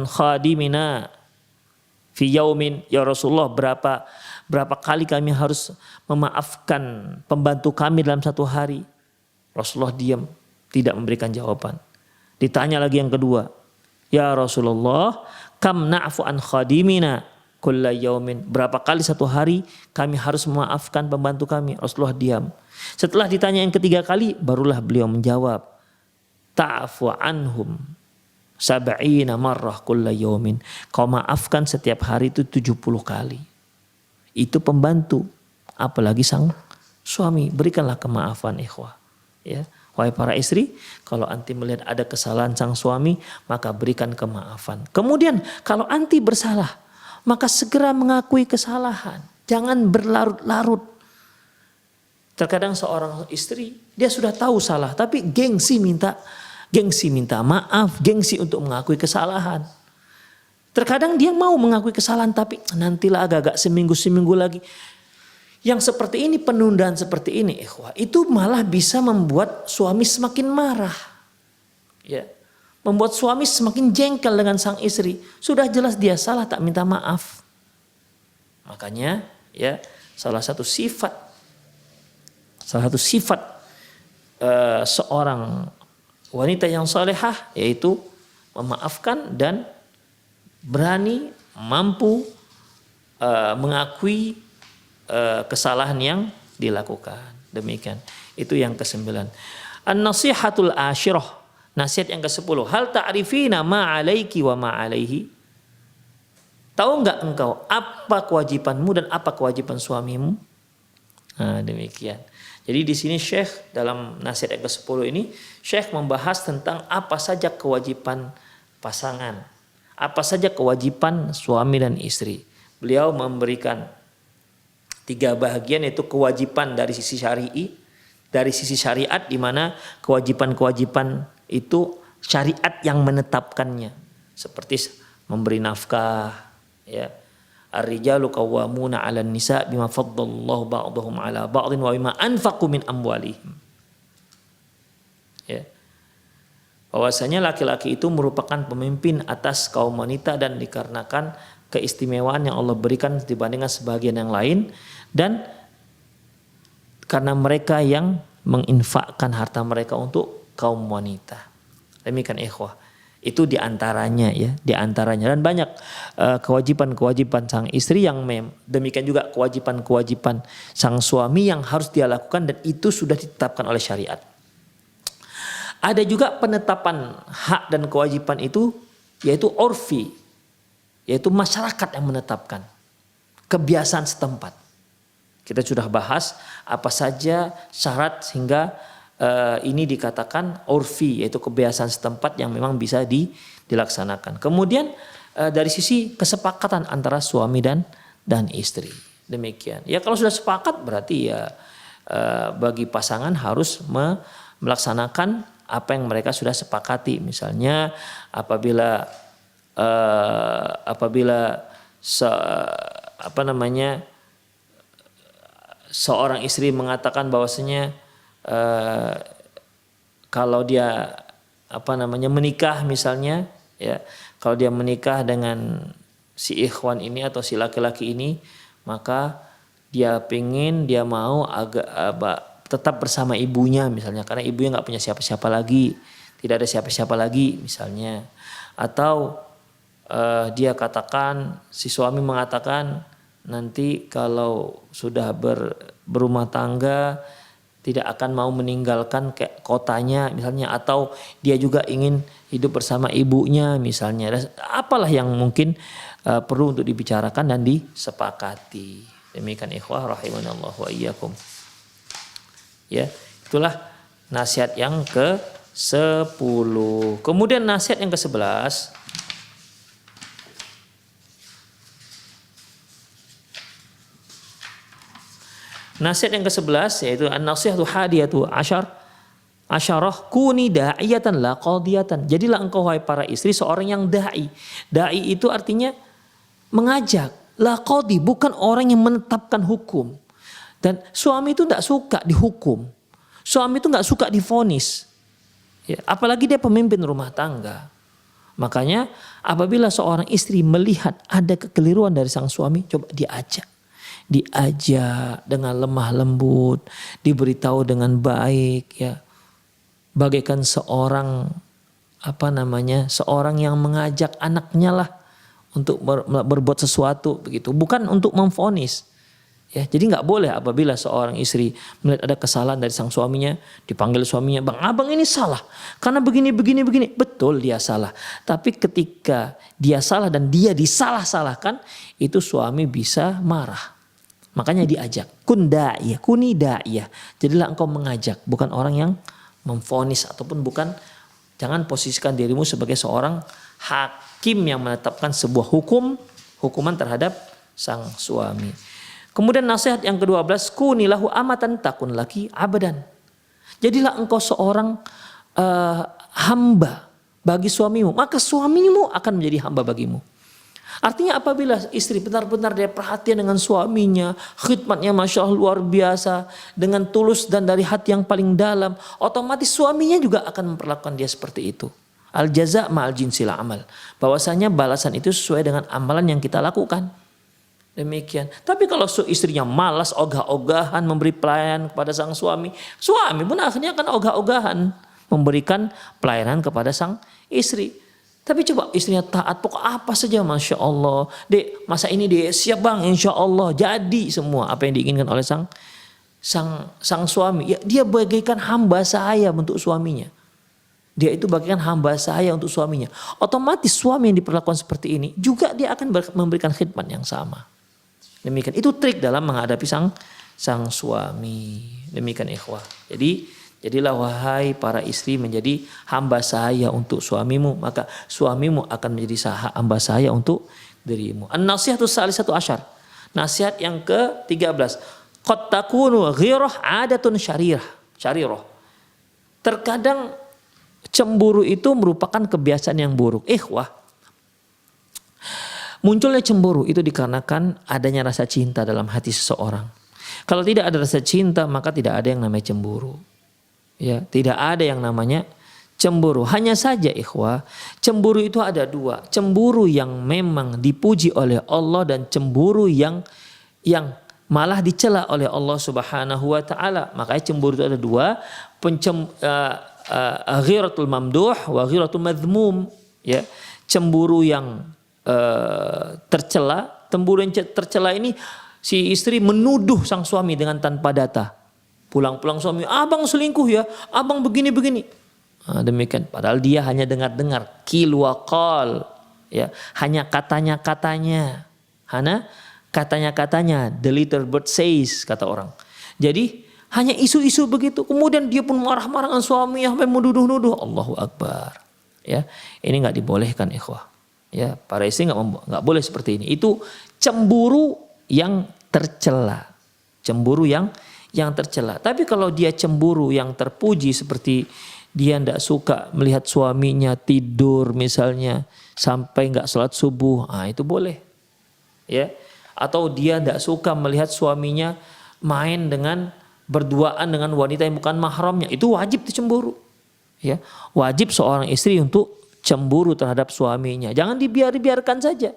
khadimina fi yaumin. Ya Rasulullah, berapa kali kami harus memaafkan pembantu kami dalam satu hari? Rasulullah diam, tidak memberikan jawaban. Ditanya lagi yang kedua, ya Rasulullah, kam na'fu an khadimina kulla yaumin. Berapa kali satu hari kami harus memaafkan pembantu kami? Rasulullah diam. Setelah ditanya yang ketiga kali, barulah beliau menjawab, ta'fu anhum sab'ina marrah kulla yaumin. Kau maafkan setiap hari itu 70 kali. Itu pembantu, apalagi sang suami. Berikanlah kemaafan, ikhwah. Ya. Wahai para istri, kalau anti melihat ada kesalahan sang suami, maka berikan kemaafan. Kemudian kalau anti bersalah, maka segera mengakui kesalahan. Jangan berlarut-larut. Terkadang seorang istri, dia sudah tahu salah, tapi gengsi minta maaf, gengsi untuk mengakui kesalahan. Terkadang dia mau mengakui kesalahan, tapi nantilah agak-agak seminggu lagi. Yang seperti ini, penundaan seperti ini, ikhwah, itu malah bisa membuat suami semakin marah. Ya. Membuat suami semakin jengkel dengan sang istri. Sudah jelas dia salah, tak minta maaf. Makanya, ya, salah satu sifat seorang wanita yang salehah yaitu memaafkan dan berani, mampu mengakui kesalahan yang dilakukan. Demikian. Itu yang ke-9. An-nasihatul asyirah. Nasihat yang ke-10. Hal ta'rifina ma 'alaiki wa ma 'alaihi? Tahu enggak engkau apa kewajibanmu dan apa kewajiban suamimu? Nah, demikian. Jadi di sini Syekh dalam nasihat yang ke-10 ini, Syekh membahas tentang apa saja kewajiban pasangan. Apa saja kewajiban suami dan istri. Beliau memberikan 3 bahagian, yaitu kewajiban dari sisi syar'i, dari sisi syariat, di mana kewajiban-kewajiban itu syariat yang menetapkannya, seperti memberi nafkah, ya. Ar-rijalu qawwamuna 'alan nisa bima faddallahu ba'dahum 'ala ba'dhin wa bima anfaqu min amwalihim. Ya. Bahwasanya laki-laki itu merupakan pemimpin atas kaum wanita dan dikarenakan keistimewaan yang Allah berikan dibandingkan sebagian yang lain, dan karena mereka yang menginfakkan harta mereka untuk kaum wanita. Demikian ikhwah. Itu diantaranya, ya, diantaranya, dan banyak kewajiban-kewajiban sang istri yang demikian juga kewajiban-kewajiban sang suami yang harus dia lakukan, dan itu sudah ditetapkan oleh syariat. Ada juga penetapan hak dan kewajiban itu, yaitu urfi, yaitu masyarakat yang menetapkan, kebiasaan setempat. Kita sudah bahas apa saja syarat sehingga ini dikatakan urfi, yaitu kebiasaan setempat yang memang bisa dilaksanakan. Kemudian dari sisi kesepakatan antara suami dan istri. Demikian. Ya, kalau sudah sepakat berarti ya bagi pasangan harus melaksanakan apa yang mereka sudah sepakati. Misalnya apabila seorang istri mengatakan bahwasanya kalau dia menikah misalnya, ya, kalau dia menikah dengan si ikhwan ini atau si laki-laki ini, maka dia mau tetap bersama ibunya misalnya, karena ibunya nggak punya siapa-siapa lagi. tidak ada siapa-siapa lagi misalnya. Atau dia katakan, si suami mengatakan nanti kalau sudah berumah tangga tidak akan mau meninggalkan kayak kotanya misalnya, atau dia juga ingin hidup bersama ibunya misalnya. Apalah yang mungkin perlu untuk dibicarakan dan disepakati. Demikian ikhwah rahimanallah wa iyyakum. Ya, itulah nasihat yang ke-10. Kemudian nasihat yang ke-11. Nasihat yang ke-11 yaitu an-nasihatu hadiyatu asyarah kuni da'iyatan la qadiyatan. Jadilah engkau wahai para istri seorang yang dai. Dai itu artinya mengajak, la qadi, bukan orang yang menetapkan hukum. Dan suami itu tidak suka dihukum. Suami itu nggak suka divonis. Ya, apalagi dia pemimpin rumah tangga. Makanya apabila seorang istri melihat ada kekeliruan dari sang suami, coba diajak dengan lemah lembut, diberitahu dengan baik, ya. Bagaikan seorang seorang yang mengajak anaknya lah untuk berbuat sesuatu begitu, bukan untuk memvonis. Ya, jadi nggak boleh apabila seorang istri melihat ada kesalahan dari sang suaminya, dipanggil suaminya, "Bang, abang ini salah karena begini. Betul, dia salah. Tapi ketika dia salah dan dia disalah-salahkan, itu suami bisa marah. Makanya diajak. Kuni da'iyah. Jadilah engkau mengajak, bukan orang yang memvonis, ataupun jangan posisikan dirimu sebagai seorang hakim yang menetapkan sebuah hukuman terhadap sang suami. Kemudian nasihat yang ke-12, kunilahu amatan takun laki abadan. Jadilah engkau seorang hamba bagi suamimu, maka suamimu akan menjadi hamba bagimu. Artinya apabila istri benar-benar dia perhatian dengan suaminya, khidmatnya Masya Allah luar biasa, dengan tulus dan dari hati yang paling dalam, otomatis suaminya juga akan memperlakukan dia seperti itu. Al jaza ma'al jinsil amal. Bahwasanya balasan itu sesuai dengan amalan yang kita lakukan. Demikian. Tapi kalau istrinya malas, ogah-ogahan memberi pelayanan kepada sang suami, suami pun akhirnya akan ogah-ogahan memberikan pelayanan kepada sang istri. Tapi coba istrinya taat, pokok apa saja, Masya Allah. Dek, masa ini dek siap bang, insya Allah. Jadi semua apa yang diinginkan oleh sang suami. Ya, dia bagaikan hamba saya untuk suaminya. Dia itu bagaikan hamba saya untuk suaminya. Otomatis suami yang diperlakukan seperti ini juga dia akan memberikan khidmat yang sama. Demikian. Itu trik dalam menghadapi sang suami. Demikian ikhwah. Jadilah wahai para istri menjadi hamba saya untuk suamimu, maka suamimu akan menjadi hamba saya untuk dirimu. An-nasihatu salisatu asyar. Nasihat yang ke-13. Qad takunu ghirah adatun syarirah. Terkadang cemburu itu merupakan kebiasaan yang buruk. Ikhwah. Munculnya cemburu itu dikarenakan adanya rasa cinta dalam hati seseorang. Kalau tidak ada rasa cinta, maka tidak ada yang namanya cemburu. Ya, tidak ada yang namanya cemburu. Hanya saja ikhwah, cemburu itu ada dua. Cemburu yang memang dipuji oleh Allah dan cemburu yang malah dicela oleh Allah Subhanahu wa taala. Makanya cemburu itu ada dua, ghiratul mamduh wa ghiratul madhmum, ya. Cemburu yang tercela. Cemburu yang tercela ini si istri menuduh sang suami dengan tanpa data. Pulang-pulang suami, abang selingkuh ya, abang begini-begini. Nah, demikian. Padahal dia hanya dengar-dengar, qil wa qal, ya, hanya katanya-katanya, the little bird says, kata orang. Jadi hanya isu-isu begitu. Kemudian dia pun marah-marah dengan suami sampai menuduh-nuduh. Allahu Akbar. Ya, ini nggak dibolehkan ikhwah. Ya, para istri nggak boleh seperti ini. Itu cemburu yang tercela, cemburu yang tercela. Tapi kalau dia cemburu yang terpuji, seperti dia tidak suka melihat suaminya tidur misalnya sampai nggak sholat subuh, itu boleh, ya. Atau dia tidak suka melihat suaminya main berduaan dengan wanita yang bukan mahramnya, itu wajib dicemburu, ya. Wajib seorang istri untuk cemburu terhadap suaminya. Jangan dibiarkan saja.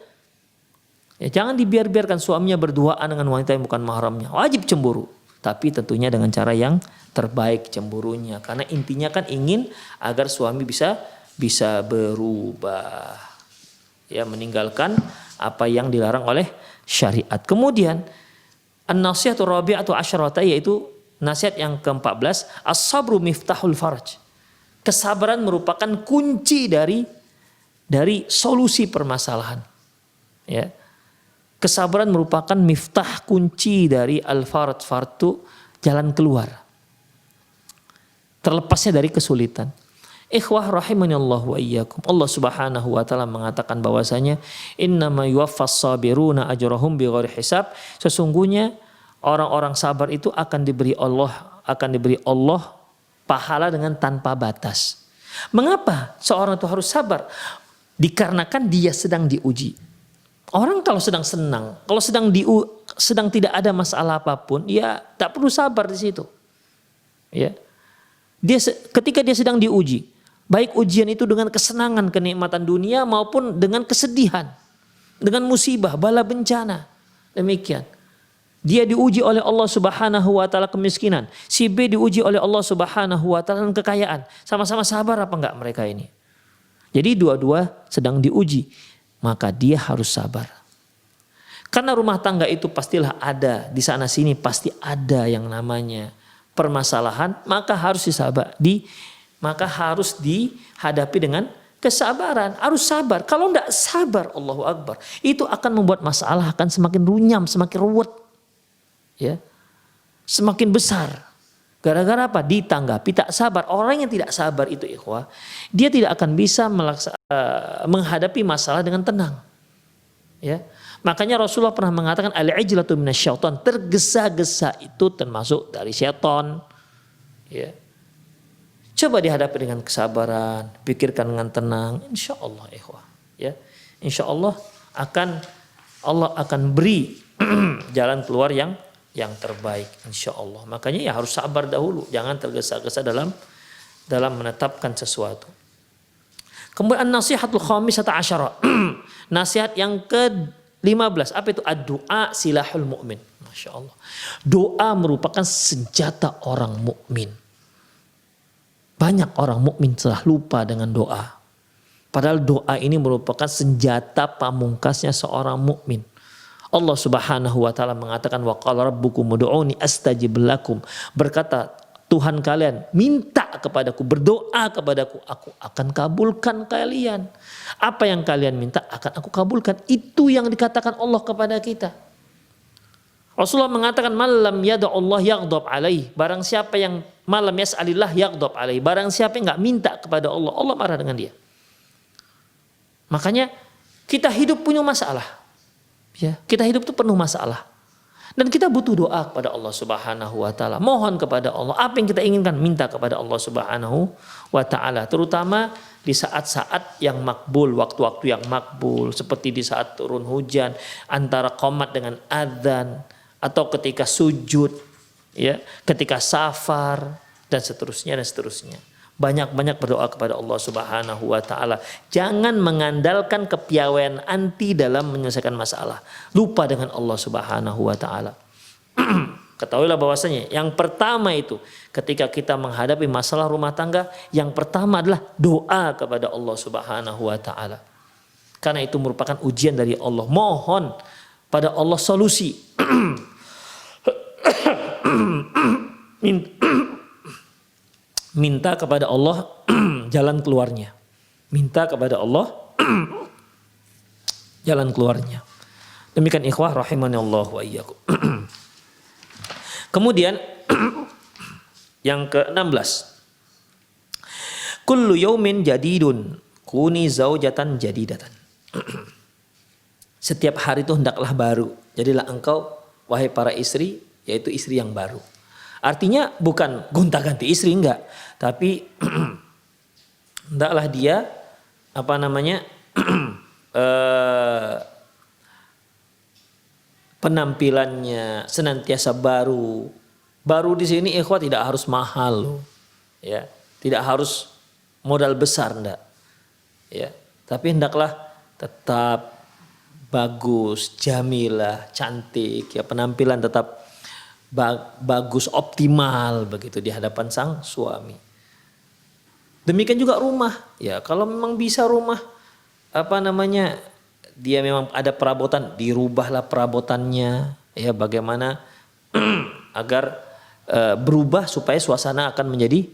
Ya, jangan dibiarkan suaminya berduaan dengan wanita yang bukan mahramnya. Wajib cemburu. Tapi tentunya dengan cara yang terbaik cemburunya. Karena intinya kan ingin agar suami bisa berubah. Ya, meninggalkan apa yang dilarang oleh syariat. Kemudian an-nasihatul rabi'atu asyarata, yaitu nasihat yang ke-14, as-sabru miftahul faraj. Kesabaran merupakan kunci dari solusi permasalahan. Ya. Kesabaran merupakan miftah, kunci dari al-faraj. Fartu, jalan keluar. Terlepasnya dari kesulitan. Ikhwah rahimanallahu wa iyyakum. Allah Subhanahu wa taala mengatakan bahwasanya innama yuwaffas sabiruna ajrahum bighairi hisab. Sesungguhnya orang-orang sabar itu akan diberi Allah pahala dengan tanpa batas. Mengapa seorang itu harus sabar? Dikarenakan dia sedang diuji. Orang kalau sedang senang, kalau sedang tidak ada masalah apapun, ya tak perlu sabar di situ. Ya. Ketika dia sedang diuji, baik ujian itu dengan kesenangan, kenikmatan dunia maupun dengan kesedihan, dengan musibah, bala bencana. Demikian. Dia diuji oleh Allah Subhanahu wa taala kemiskinan, si B diuji oleh Allah Subhanahu wa taala dengan kekayaan. Sama-sama sabar apa enggak mereka ini? Jadi dua-dua sedang diuji. Maka dia harus sabar. Karena rumah tangga itu pastilah ada, di sana sini pasti ada yang namanya permasalahan, maka harus dihadapi dengan kesabaran. Harus sabar. Kalau tidak sabar, Allahu Akbar, itu akan membuat masalah akan semakin runyam, semakin ruwet. Ya. Semakin besar. Gara-gara apa? Ditanggapi tak sabar. Orang yang tidak sabar itu, ikhwah, dia tidak akan bisa menghadapi masalah dengan tenang. Ya. Makanya Rasulullah pernah mengatakan al-ijlatu minasyaiton, tergesa-gesa itu termasuk dari syaitan. Ya. Coba dihadapi dengan kesabaran, pikirkan dengan tenang, insya Allah, ikhwah. Ya. Insya Allah akan beri jalan keluar yang terbaik, insya Allah. Makanya ya harus sabar dahulu, jangan tergesa-gesa dalam menetapkan sesuatu. Kemudian nasihatul khamisata asyara. Nasihat yang ke-15, apa itu? Ad-du'a silahul mu'min. Masya Allah. Doa merupakan senjata orang mukmin. Banyak orang mukmin telah lupa dengan doa. Padahal doa ini merupakan senjata pamungkasnya seorang mukmin. Allah Subhanahu wa taala mengatakan wa qala rabbukum ud'uni astajib lakum. Berkata Tuhan kalian, minta kepadaku, berdoa kepadaku, aku akan kabulkan kalian. Apa yang kalian minta akan aku kabulkan. Itu yang dikatakan Allah kepada kita. Rasulullah mengatakan malam yad'ullah yaghdab alaih. Barang siapa yang malam yas'alillah yaghdab alaih. Barang siapa yang enggak minta kepada Allah, Allah marah dengan dia. Makanya kita hidup punya masalah. Ya, kita hidup itu penuh masalah. Dan kita butuh doa kepada Allah Subhanahu wa taala. Mohon kepada Allah apa yang kita inginkan, minta kepada Allah Subhanahu wa taala, terutama di saat-saat yang makbul, waktu-waktu yang makbul, seperti di saat turun hujan, antara qomat dengan adzan, atau ketika sujud, ya, ketika safar dan seterusnya. Banyak-banyak berdoa kepada Allah Subhanahu wa taala. Jangan mengandalkan kepiawaian anti dalam menyelesaikan masalah. Lupa dengan Allah Subhanahu wa taala. Ketahuilah bahwasanya yang pertama itu ketika kita menghadapi masalah rumah tangga, yang pertama adalah doa kepada Allah Subhanahu wa taala. Karena itu merupakan ujian dari Allah. Mohon pada Allah solusi. Minta kepada Allah jalan keluarnya. Minta kepada Allah jalan keluarnya. Demikian ikhwah rahimanallahu wa iyyakum. Kemudian yang ke-16. Kullu yaumin jadidun kuni zaujatan jadidatan. Setiap hari itu hendaklah baru. Jadilah engkau wahai para istri, yaitu istri yang baru. Artinya bukan gonta-ganti istri, enggak, tapi hendaklah dia penampilannya senantiasa baru. Baru di sini ikhwah tidak harus mahal loh. Ya, tidak harus modal besar, enggak. Ya, tapi hendaklah tetap bagus, jamilah, cantik, ya, penampilan tetap bagus, optimal begitu di hadapan sang suami. Demikian juga rumah. Ya, kalau memang bisa rumah dia memang ada perabotan, dirubahlah perabotannya, ya bagaimana agar berubah supaya suasana akan menjadi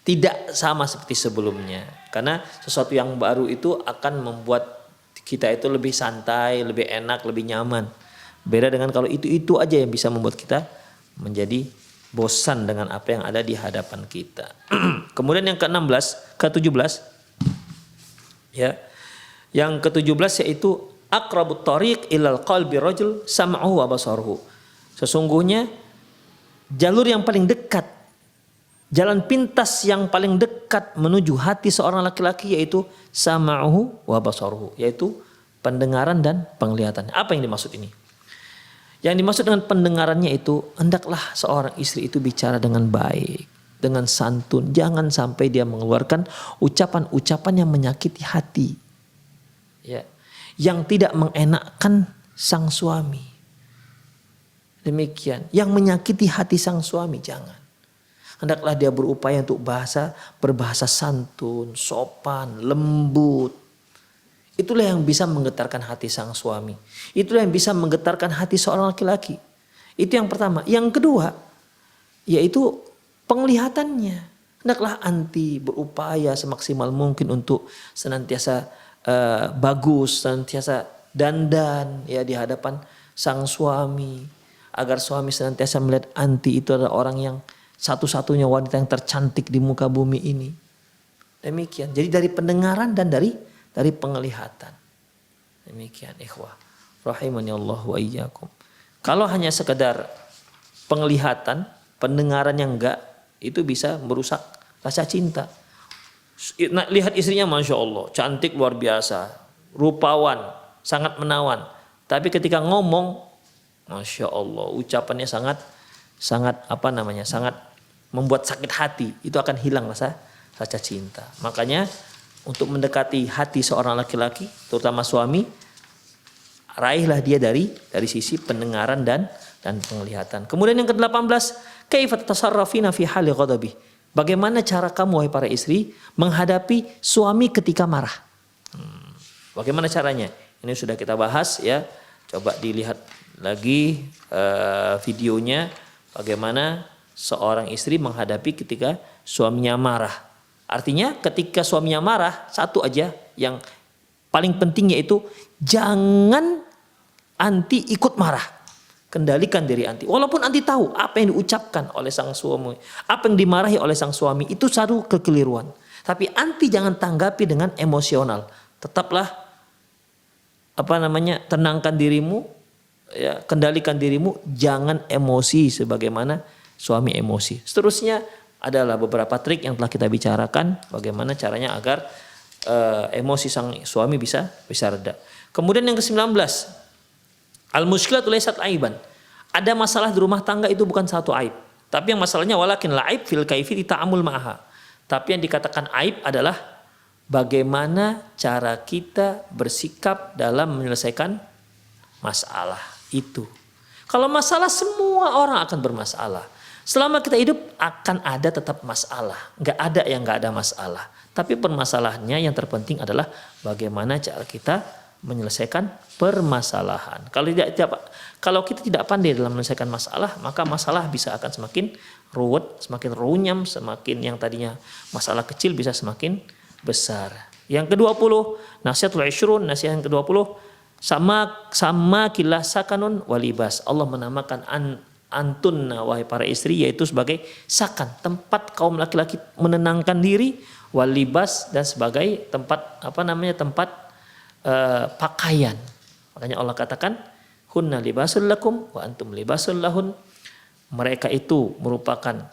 tidak sama seperti sebelumnya. Karena sesuatu yang baru itu akan membuat kita itu lebih santai, lebih enak, lebih nyaman. Beda dengan kalau itu aja yang bisa membuat kita menjadi bosan dengan apa yang ada di hadapan kita. Kemudian yang ke-17 ya. Yang ke-17 yaitu aqrabut thariq ilal qalbi rajul sam'uhu wa basaruhu. Sesungguhnya jalur yang paling dekat, jalan pintas yang paling dekat menuju hati seorang laki-laki yaitu sam'uhu wa basaruhu, yaitu pendengaran dan penglihatan. Apa yang dimaksud ini? Yang dimaksud dengan pendengarannya itu, hendaklah seorang istri itu bicara dengan baik, dengan santun. Jangan sampai dia mengeluarkan ucapan-ucapan yang menyakiti hati, ya, yang tidak mengenakkan sang suami. Demikian, yang menyakiti hati sang suami jangan. Hendaklah dia berupaya untuk berbahasa santun, sopan, lembut. Itulah yang bisa menggetarkan hati sang suami. Itulah yang bisa menggetarkan hati seorang laki-laki. Itu yang pertama. Yang kedua, yaitu penglihatannya. Hendaklah anti berupaya semaksimal mungkin untuk senantiasa bagus, senantiasa dandan ya di hadapan sang suami. Agar suami senantiasa melihat anti itu adalah orang yang satu-satunya wanita yang tercantik di muka bumi ini. Demikian. Jadi dari pendengaran dan dari penglihatan. Demikian ikhwah. Rahimani Allah wa iyyakum. Kalau hanya sekedar penglihatan, pendengaran yang enggak, itu bisa merusak rasa cinta. Lihat istrinya Masya Allah, cantik luar biasa, rupawan, sangat menawan. Tapi ketika ngomong, Masya Allah, ucapannya sangat membuat sakit hati. Itu akan hilang rasa cinta. Makanya untuk mendekati hati seorang laki-laki, terutama suami, raihlah dia dari sisi pendengaran dan penglihatan. Kemudian yang ke-18, kaifa tatasarrafina fi hali ghadabi. Bagaimana cara kamu wahai para istri menghadapi suami ketika marah? Bagaimana caranya? Ini sudah kita bahas ya. Coba dilihat lagi videonya bagaimana seorang istri menghadapi ketika suaminya marah. Artinya ketika suaminya marah, satu aja yang paling penting yaitu jangan anti ikut marah. Kendalikan diri anti. Walaupun anti tahu apa yang diucapkan oleh sang suami, apa yang dimarahi oleh sang suami itu satu kekeliruan. Tapi anti jangan tanggapi dengan emosional. Tetaplah tenangkan dirimu, ya, kendalikan dirimu, jangan emosi sebagaimana suami emosi. Seterusnya adalah beberapa trik yang telah kita bicarakan bagaimana caranya agar emosi sang suami bisa reda. Kemudian yang ke-19, al-mushkilatu laysat aiban. Ada masalah di rumah tangga itu bukan satu aib, tapi yang masalahnya walakin la aib fil kaifi ta'amul ma'aha. Tapi yang dikatakan aib adalah bagaimana cara kita bersikap dalam menyelesaikan masalah itu. Kalau masalah semua orang akan bermasalah. Selama kita hidup akan ada tetap masalah. Nggak ada yang nggak ada masalah. Tapi permasalahannya yang terpenting adalah bagaimana cara kita menyelesaikan permasalahan. Kalau kita tidak pandai dalam menyelesaikan masalah, maka masalah bisa akan semakin ruwet, semakin runyam, semakin yang tadinya masalah kecil bisa semakin besar. Yang ke-20, nasihatul isyrun, nasihat yang ke-20, sama kilah sakanun walibas. Allah menamakan antunna wahai para istri yaitu sebagai sakan, tempat kaum laki-laki menenangkan diri, walibas dan sebagai tempat pakaian. Makanya Allah katakan hunna libasul lakum wa antum libasul lahun. Mereka itu merupakan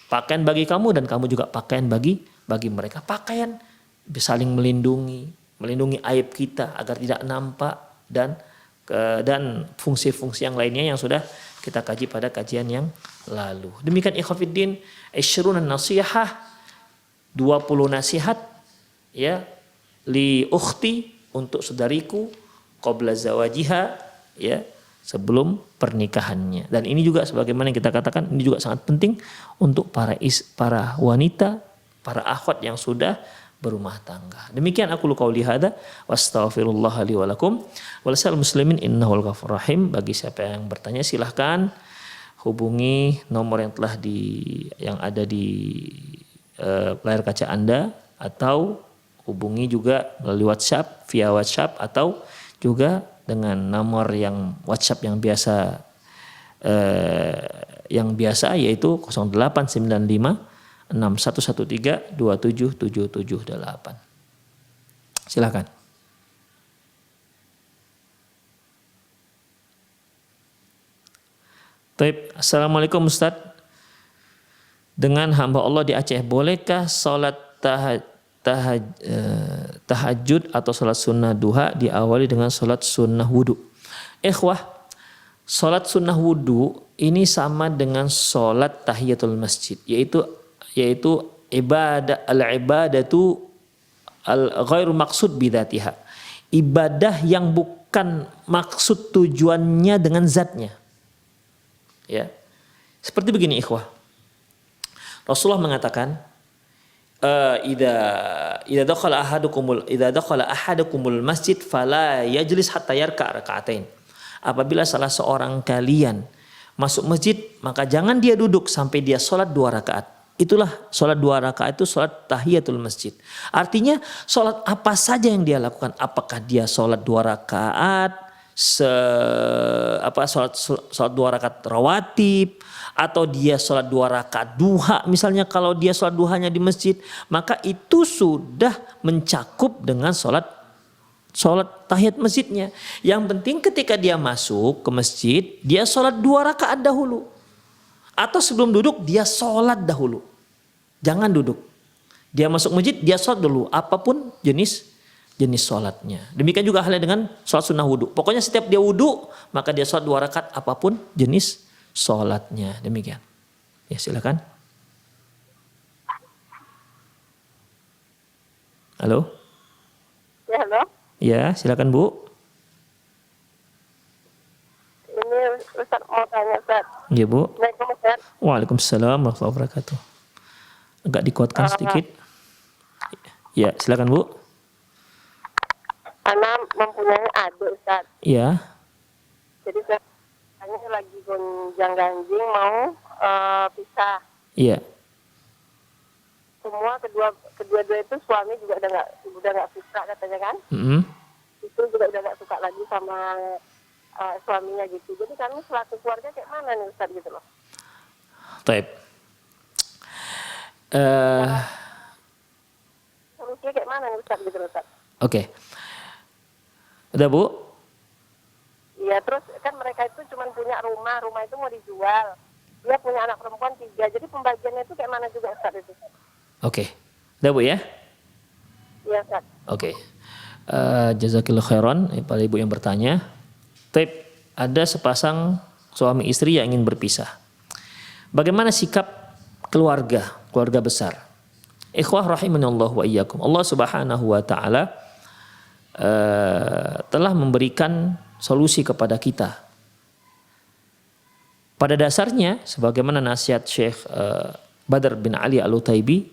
pakaian bagi kamu dan kamu juga pakaian bagi mereka. Pakaian saling melindungi aib kita agar tidak nampak dan fungsi-fungsi yang lainnya yang sudah kita kaji pada kajian yang lalu. Demikian ikhwafiddin, isyrun nasihah, 20 nasihat ya li ukhti untuk saudariku qabla zawajiha ya, sebelum pernikahannya. Dan ini juga sebagaimana yang kita katakan, ini juga sangat penting untuk para wanita, para akhwat yang sudah berumah tangga. Demikian aku qauli hadza wa astaghfirullah li wa lakum wa lisal muslimin innahul ghafurur rahim. Bagi siapa yang bertanya silahkan hubungi nomor yang telah yang ada di layar kaca Anda, atau hubungi juga melalui WhatsApp, via WhatsApp, atau juga dengan nomor yang WhatsApp yang biasa yaitu 0895 6113 27778. Silakan. Baik, Assalamualaikum Ustaz. Dengan hamba Allah di Aceh, bolehkah salat tahajud atau salat sunnah duha diawali dengan salat sunnah wudu? Ikhwah, salat sunnah wudu ini sama dengan salat tahiyatul masjid, yaitu al-ibadatu al-ghairu maqsud bidzatiha. Ibadah yang bukan maksud tujuannya dengan zatnya. Ya. Seperti begini ikhwah. Rasulullah mengatakan, idza dakhala ahadukumul masjid fala yajlis hatta yarka' raka'atain. Apabila salah seorang kalian masuk masjid, maka jangan dia duduk sampai dia sholat 2 rakaat. Itulah sholat 2 rakaat, itu sholat tahiyatul masjid. Artinya sholat apa saja yang dia lakukan, apakah dia sholat 2 rakaat, sholat 2 rakaat rawatib, atau dia sholat 2 rakaat duha, misalnya kalau dia sholat duhanya di masjid, maka itu sudah mencakup dengan sholat tahiyat masjidnya. Yang penting ketika dia masuk ke masjid, dia sholat 2 rakaat dahulu. Atau sebelum duduk dia sholat dahulu. Jangan duduk. Dia masuk masjid, dia sholat dulu. Apapun jenis sholatnya. Demikian juga halnya dengan sholat sunnah wudu. Pokoknya setiap dia wudu, maka dia sholat 2 rakaat apapun jenis sholatnya. Demikian. Ya silakan. Halo? Ya, halo? Ya, silakan Bu. Ini Ustaz mau tanya, Ustaz. Ya Bu. Assalamualaikum, Ustaz. Waalaikumsalam warahmatullahi wabarakatuh. Agak dikuatkan sedikit. Ya, silakan Bu. Ana mempunyai adik, Ustaz. Ya. Jadi saya lagi gonjang-ganjing mau pisah. Iya. Semua kedua-dua itu suami juga udah nggak suka katanya kan. Itu juga udah nggak suka lagi sama suaminya gitu. Jadi kami selaku keluarga kayak mana nih Ustaz gitu loh. Taib. Solusinya kayak mana nih Ustaz gitu loh Ustaz. Oke. Udah Bu? Iya, terus kan mereka itu cuma punya rumah itu mau dijual. Dia punya anak perempuan 3, jadi pembagiannya itu kayak mana juga Ustaz itu. Oke. Udah Bu ya? Iya Ustaz. Oke. Jazakillah khairan pada ibu yang bertanya. Taib, ada sepasang suami istri yang ingin berpisah. Bagaimana sikap keluarga besar? Ikhwah rahimanallah wa iyyakum. Allah Subhanahu wa taala telah memberikan solusi kepada kita. Pada dasarnya sebagaimana nasihat Syekh Badr bin Ali Al-Utaibi,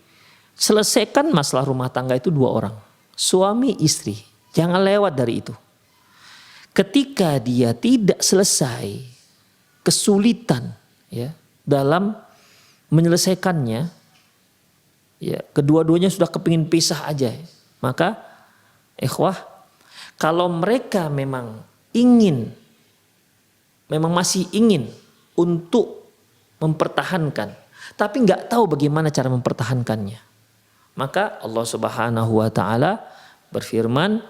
selesaikan masalah rumah tangga itu 2 orang, suami istri. Jangan lewat dari itu. Ketika dia tidak selesai, kesulitan ya dalam menyelesaikannya, ya kedua-duanya sudah kepingin pisah aja, maka ikhwah, kalau mereka memang masih ingin untuk mempertahankan, tapi nggak tahu bagaimana cara mempertahankannya, maka Allah Subhanahu wa taala berfirman,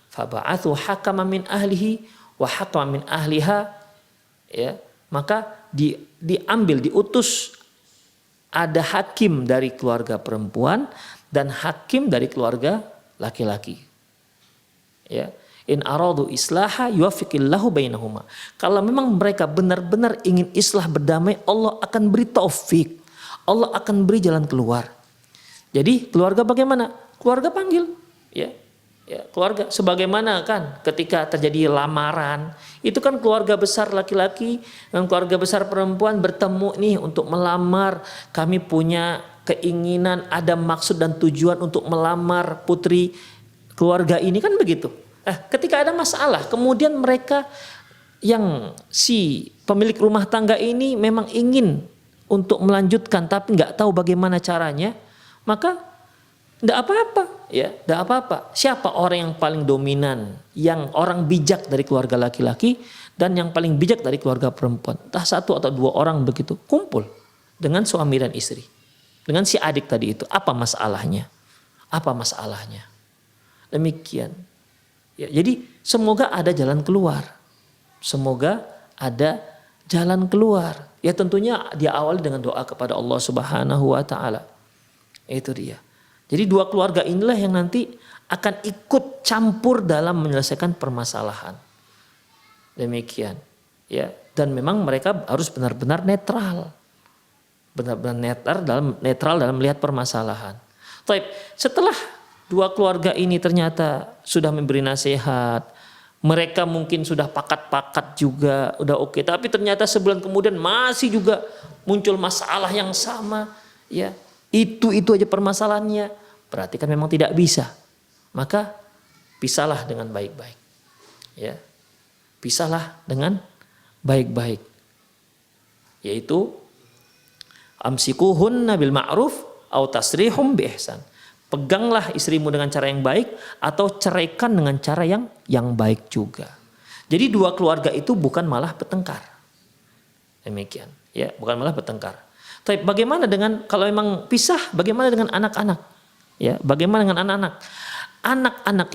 faba'athu hakaman min ahlihi wa hakaman min ahliha, ya, maka diutus ada hakim dari keluarga perempuan dan hakim dari keluarga laki-laki. Ya, in aradu islaha yuwaffiqillahu bainahuma. Kalau memang mereka benar-benar ingin islah berdamai, Allah akan beri taufik. Allah akan beri jalan keluar. Jadi keluarga bagaimana? Keluarga panggil, ya. Ya, keluarga sebagaimana kan ketika terjadi lamaran, itu kan keluarga besar laki-laki dan keluarga besar perempuan bertemu nih untuk melamar. Kami punya keinginan, ada maksud dan tujuan untuk melamar putri keluarga ini, kan begitu. Ketika ada masalah, kemudian mereka yang si pemilik rumah tangga ini memang ingin untuk melanjutkan tapi nggak tahu bagaimana caranya, maka tidak apa-apa, ya, tidak apa-apa. Siapa orang yang paling dominan, yang orang bijak dari keluarga laki-laki dan yang paling bijak dari keluarga perempuan? Entah satu atau dua orang begitu, kumpul dengan suami dan istri, dengan si adik tadi itu. Apa masalahnya? Apa masalahnya? Demikian. Ya, jadi semoga ada jalan keluar. Semoga ada jalan keluar. Ya tentunya dia awali dengan doa kepada Allah Subhanahu wa taala. Itu dia. Jadi dua keluarga inilah yang nanti akan ikut campur dalam menyelesaikan permasalahan. Demikian, ya. Dan memang mereka harus benar-benar netral. Benar-benar netral dalam melihat permasalahan. Baik, setelah dua keluarga ini ternyata sudah memberi nasihat, mereka mungkin sudah pakat-pakat juga, udah oke. Tapi ternyata sebulan kemudian masih juga muncul masalah yang sama, ya. Itu aja permasalahannya, berarti kan memang tidak bisa. Maka pisahlah dengan baik-baik. Ya. Pisahlah dengan baik-baik. Yaitu amsikuhunna bil ma'ruf au tasrihum bi ihsan. Peganglah istrimu dengan cara yang baik atau ceraikan dengan cara yang baik juga. Jadi dua keluarga itu bukan malah bertengkar. Demikian, ya, bukan malah bertengkar. Tapi bagaimana dengan kalau memang pisah? Bagaimana dengan anak-anak? Ya, bagaimana dengan anak-anak? Anak-anak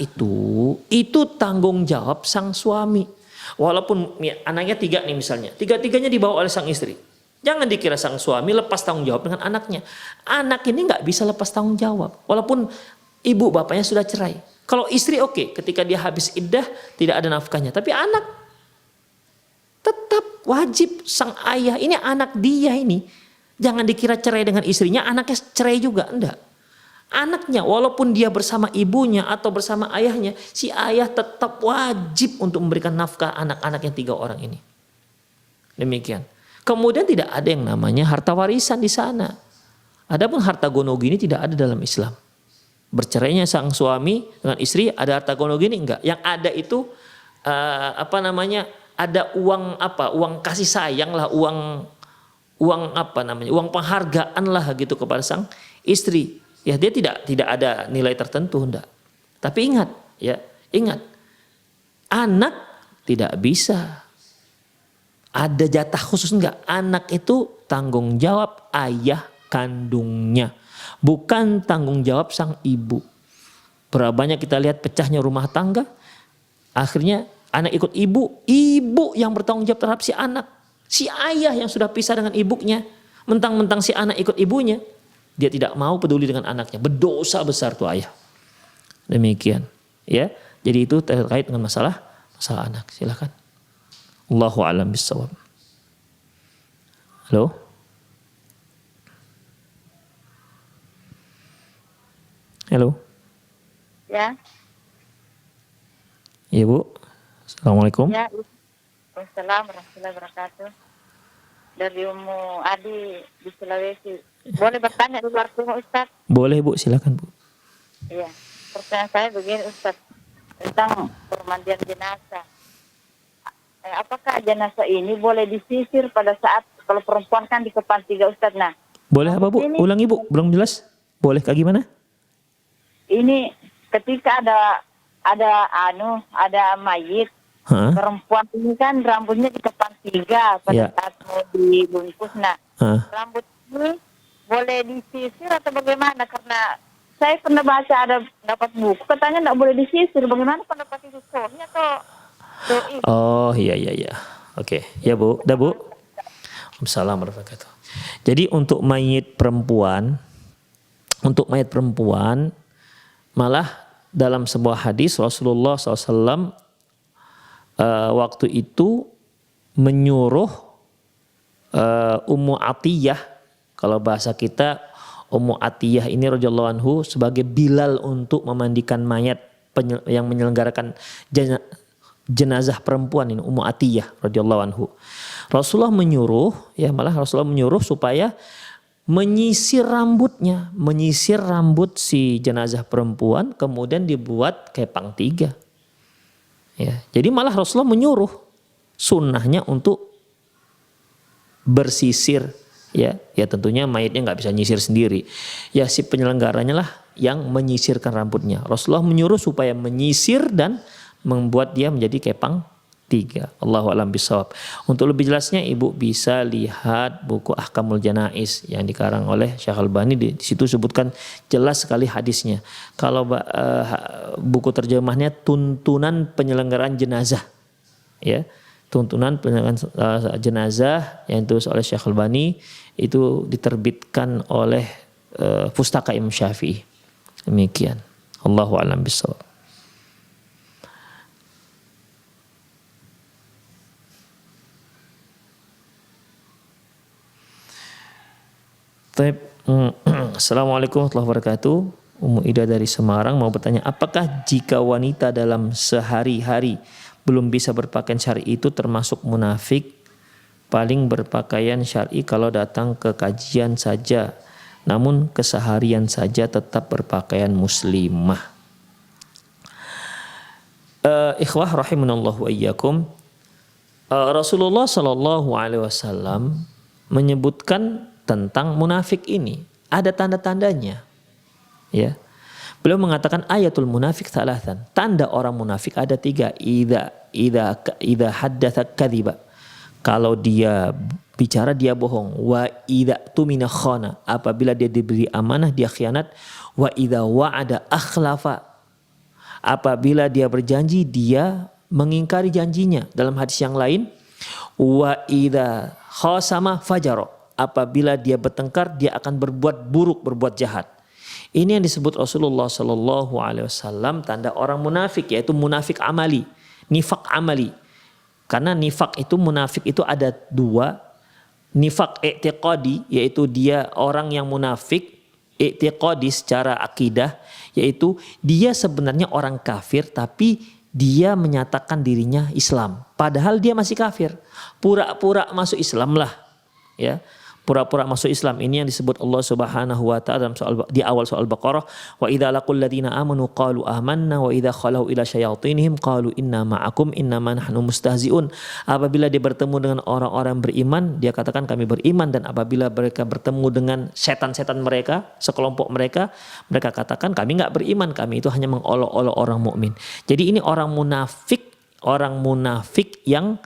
itu tanggung jawab sang suami. Walaupun anaknya 3 nih misalnya, 3-tiganya dibawa oleh sang istri. Jangan dikira sang suami lepas tanggung jawab dengan anaknya. Anak ini nggak bisa lepas tanggung jawab. Walaupun ibu bapaknya sudah cerai. Kalau istri oke, ketika dia habis iddah tidak ada nafkahnya. Tapi anak tetap wajib sang ayah. Ini anak dia ini. Jangan dikira cerai dengan istrinya, anaknya cerai juga. Enggak. Anaknya walaupun dia bersama ibunya atau bersama ayahnya, si ayah tetap wajib untuk memberikan nafkah anak-anak yang 3 orang ini. Demikian. Kemudian tidak ada yang namanya harta warisan di sana. Adapun harta gonogi ini tidak ada dalam Islam. Bercerainya sang suami dengan istri, ada harta gonogi ini enggak. Yang ada itu ada uang kasih sayang lah, uang penghargaan lah gitu kepada sang istri. Ya dia tidak ada nilai tertentu, enggak. Tapi ingat, anak tidak bisa ada jatah khusus, enggak. Anak itu tanggung jawab ayah kandungnya, bukan tanggung jawab sang ibu. Berapa banyak kita lihat pecahnya rumah tangga, akhirnya anak ikut ibu yang bertanggung jawab terhadap si anak. Si ayah yang sudah pisah dengan ibunya, mentang-mentang si anak ikut ibunya, dia tidak mau peduli dengan anaknya. Berdosa besar tuh ayah. Demikian, ya. Jadi itu terkait dengan masalah anak. Silakan. Allahu a'lam bishawab. Halo. Halo. Ya. Iya, Bu. Assalamualaikum. Ya. Waalaikumsalam warahmatullahi wabarakatuh. Dari Ummu Adi di Sulawesi. Boleh bertanya di luar rumah Ustaz? Boleh, Bu, silakan, Bu. Iya. Pertanyaan saya begini Ustaz, tentang pemandian jenazah. Apakah jenazah ini boleh disisir pada saat kalau perempuan kan di kepala 3 Ustaz? Nah, boleh apa, Bu? Ulangi, Bu, belum jelas. Boleh kayak gimana? Ini ketika ada mayit. Perempuan ini kan rambutnya di kepala 3 pada saat mau dibungkus. Nah, rambut ini boleh disisir atau bagaimana? Karena saya pernah baca dapat buku katanya tidak boleh disisir. Bagaimana pendapat itu, suami atau doi? Oh iya. Oke, ya Bu, dah Bu. Assalamualaikum warahmatullahi wabarakatuh. Jadi untuk mayit perempuan, malah dalam sebuah hadis Rasulullah SAW waktu itu menyuruh Ummu Atiyah, kalau bahasa kita Ummu Atiyah ini radhiyallahu anhu sebagai Bilal untuk memandikan mayat yang menyelenggarakan jenazah perempuan ini, Ummu Atiyah radhiyallahu anhu. Rasulullah menyuruh supaya menyisir rambut si jenazah perempuan, kemudian dibuat kepang 3. Ya, jadi malah Rasulullah menyuruh sunnahnya untuk bersisir, ya tentunya mayitnya nggak bisa nyisir sendiri, ya si penyelenggaranya lah yang menyisirkan rambutnya. Rasulullah menyuruh supaya menyisir dan membuat dia menjadi kepang 3. Allahu a'lam bishawab. Untuk lebih jelasnya ibu bisa lihat buku Ahkamul Janaiz yang dikarang oleh Syekh Albani. Di situ sebutkan jelas sekali hadisnya. Kalau buku terjemahnya Tuntunan Penyelenggaraan Jenazah, ya, Tuntunan Penyelenggaraan Jenazah yang ditulis oleh Syekh Albani, itu diterbitkan oleh Pustaka Imam Syafi'i. Demikian. Allahu a'lam bishawab. Assalamualaikum warahmatullahi wabarakatuh. Ummu Ida dari Semarang mau bertanya, apakah jika wanita dalam sehari-hari belum bisa berpakaian syar'i itu termasuk munafik? Paling berpakaian syar'i kalau datang ke kajian saja, namun keseharian saja tetap berpakaian muslimah. Ikhwah rahimanallahu wa iyyakum, Rasulullah sallallahu alaihi wasallam menyebutkan tentang munafik ini, ada tanda-tandanya. Ya. Beliau mengatakan ayatul munafik thalathan. Tanda orang munafik ada 3. Idza haddatsa kadziba. Kalau dia bicara dia bohong. Wa idza tumina khana. Apabila dia diberi amanah dia khianat. Wa idza wa'ada akhlafa. Apabila dia berjanji dia mengingkari janjinya. Dalam hadis yang lain, wa idza khasama fajara. Apabila dia bertengkar dia akan berbuat buruk, berbuat jahat. Ini yang disebut Rasulullah Sallallahu Alaihi Wasallam tanda orang munafik, yaitu munafik amali, nifak amali. Karena nifak itu, munafik itu ada 2. Nifak i'tiqadi, yaitu dia orang yang munafik i'tiqadi secara akidah, yaitu dia sebenarnya orang kafir tapi dia menyatakan dirinya Islam, padahal dia masih kafir. Pura-pura masuk Islam lah, ya. Pura-pura masuk Islam. Ini yang disebut Allah Subhanahu wa taala di awal soal Baqarah, wa idza laqul ladzina amanu qalu amanna wa idza khalau ila syayatinihim qalu inna ma'akum innama nahnu mustahzi'un. Apabila dia bertemu dengan orang-orang beriman, dia katakan kami beriman, dan apabila mereka bertemu dengan setan-setan mereka, sekelompok mereka katakan kami enggak beriman, kami itu hanya mengolok-olok orang mukmin. Jadi ini orang munafik yang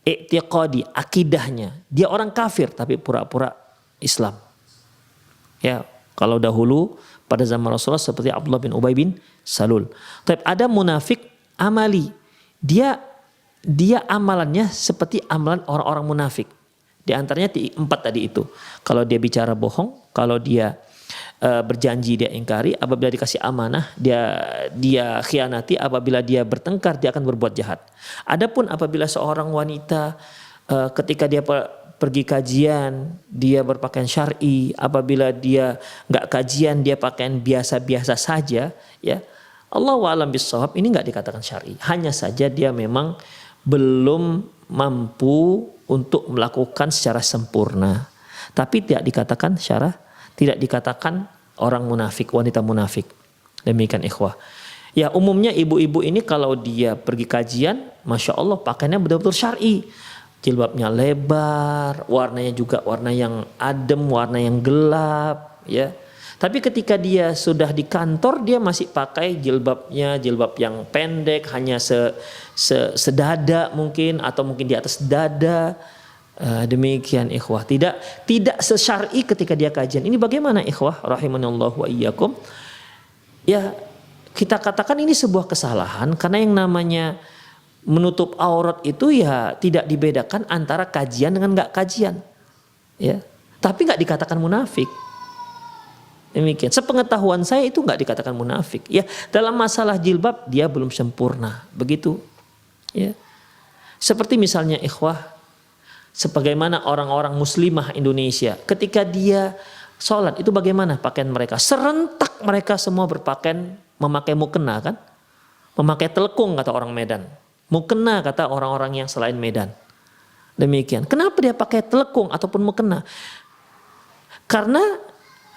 i'tiqadi, akidahnya dia orang kafir tapi pura-pura Islam. Ya, kalau dahulu pada zaman Rasulullah seperti Abdullah bin Ubay bin Salul. Tapi ada munafik amali. Dia amalannya seperti amalan orang-orang munafik. Di antaranya 4 tadi itu. Kalau dia bicara bohong, kalau dia berjanji dia ingkari, apabila dikasih amanah dia khianati, apabila dia bertengkar dia akan berbuat jahat. Adapun apabila seorang wanita ketika dia pergi kajian dia berpakaian syar'i, apabila dia enggak kajian dia pakaian biasa-biasa saja, ya Allahu a'lam bishawab, ini enggak dikatakan syar'i. Hanya saja dia memang belum mampu untuk melakukan secara sempurna. Tapi tidak dikatakan orang munafik, wanita munafik. Demikian ikhwah. Ya umumnya ibu-ibu ini kalau dia pergi kajian, Masya Allah pakaiannya betul-betul syar'i. Jilbabnya lebar, warnanya juga warna yang adem, warna yang gelap, ya. Tapi ketika dia sudah di kantor dia masih pakai jilbabnya, jilbab yang pendek, hanya sedada mungkin, atau mungkin di atas dada. Demikian ikhwah, tidak sesyar'i ketika dia kajian. Ini bagaimana ikhwah rahimanallahu wa iyyakum? Ya kita katakan ini sebuah kesalahan, karena yang namanya menutup aurat itu ya tidak dibedakan antara kajian dengan enggak kajian, ya. Tapi enggak dikatakan munafik. Demikian. Sepengetahuan saya itu enggak dikatakan munafik. Ya dalam masalah jilbab dia belum sempurna, begitu. Ya. Seperti misalnya ikhwah, sebagaimana orang-orang muslimah Indonesia ketika dia sholat itu bagaimana pakaian mereka? Serentak mereka semua berpakaian memakai mukena kan? memakai telekung kata orang Medan. Mukena kata orang-orang yang selain Medan. Demikian. Kenapa dia pakai telekung ataupun mukena? Karena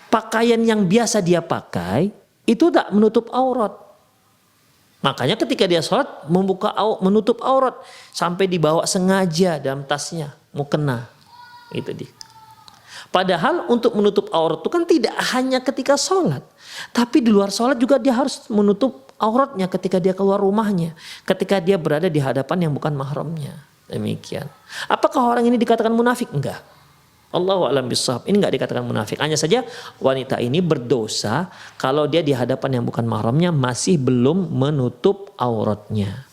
pakaian yang biasa dia pakai itu tak menutup aurat. Makanya ketika dia sholat menutup aurat sampai dibawa sengaja dalam tasnya mukena. Itu dia. Padahal untuk menutup aurat itu kan tidak hanya ketika sholat, tapi di luar sholat juga dia harus menutup auratnya ketika dia keluar rumahnya, ketika dia berada di hadapan yang bukan mahramnya. Demikian. Apakah orang ini dikatakan munafik? Enggak. Allahu a'lam bishawab. Ini enggak dikatakan munafik. Hanya saja wanita ini berdosa kalau dia di hadapan yang bukan mahramnya masih belum menutup auratnya.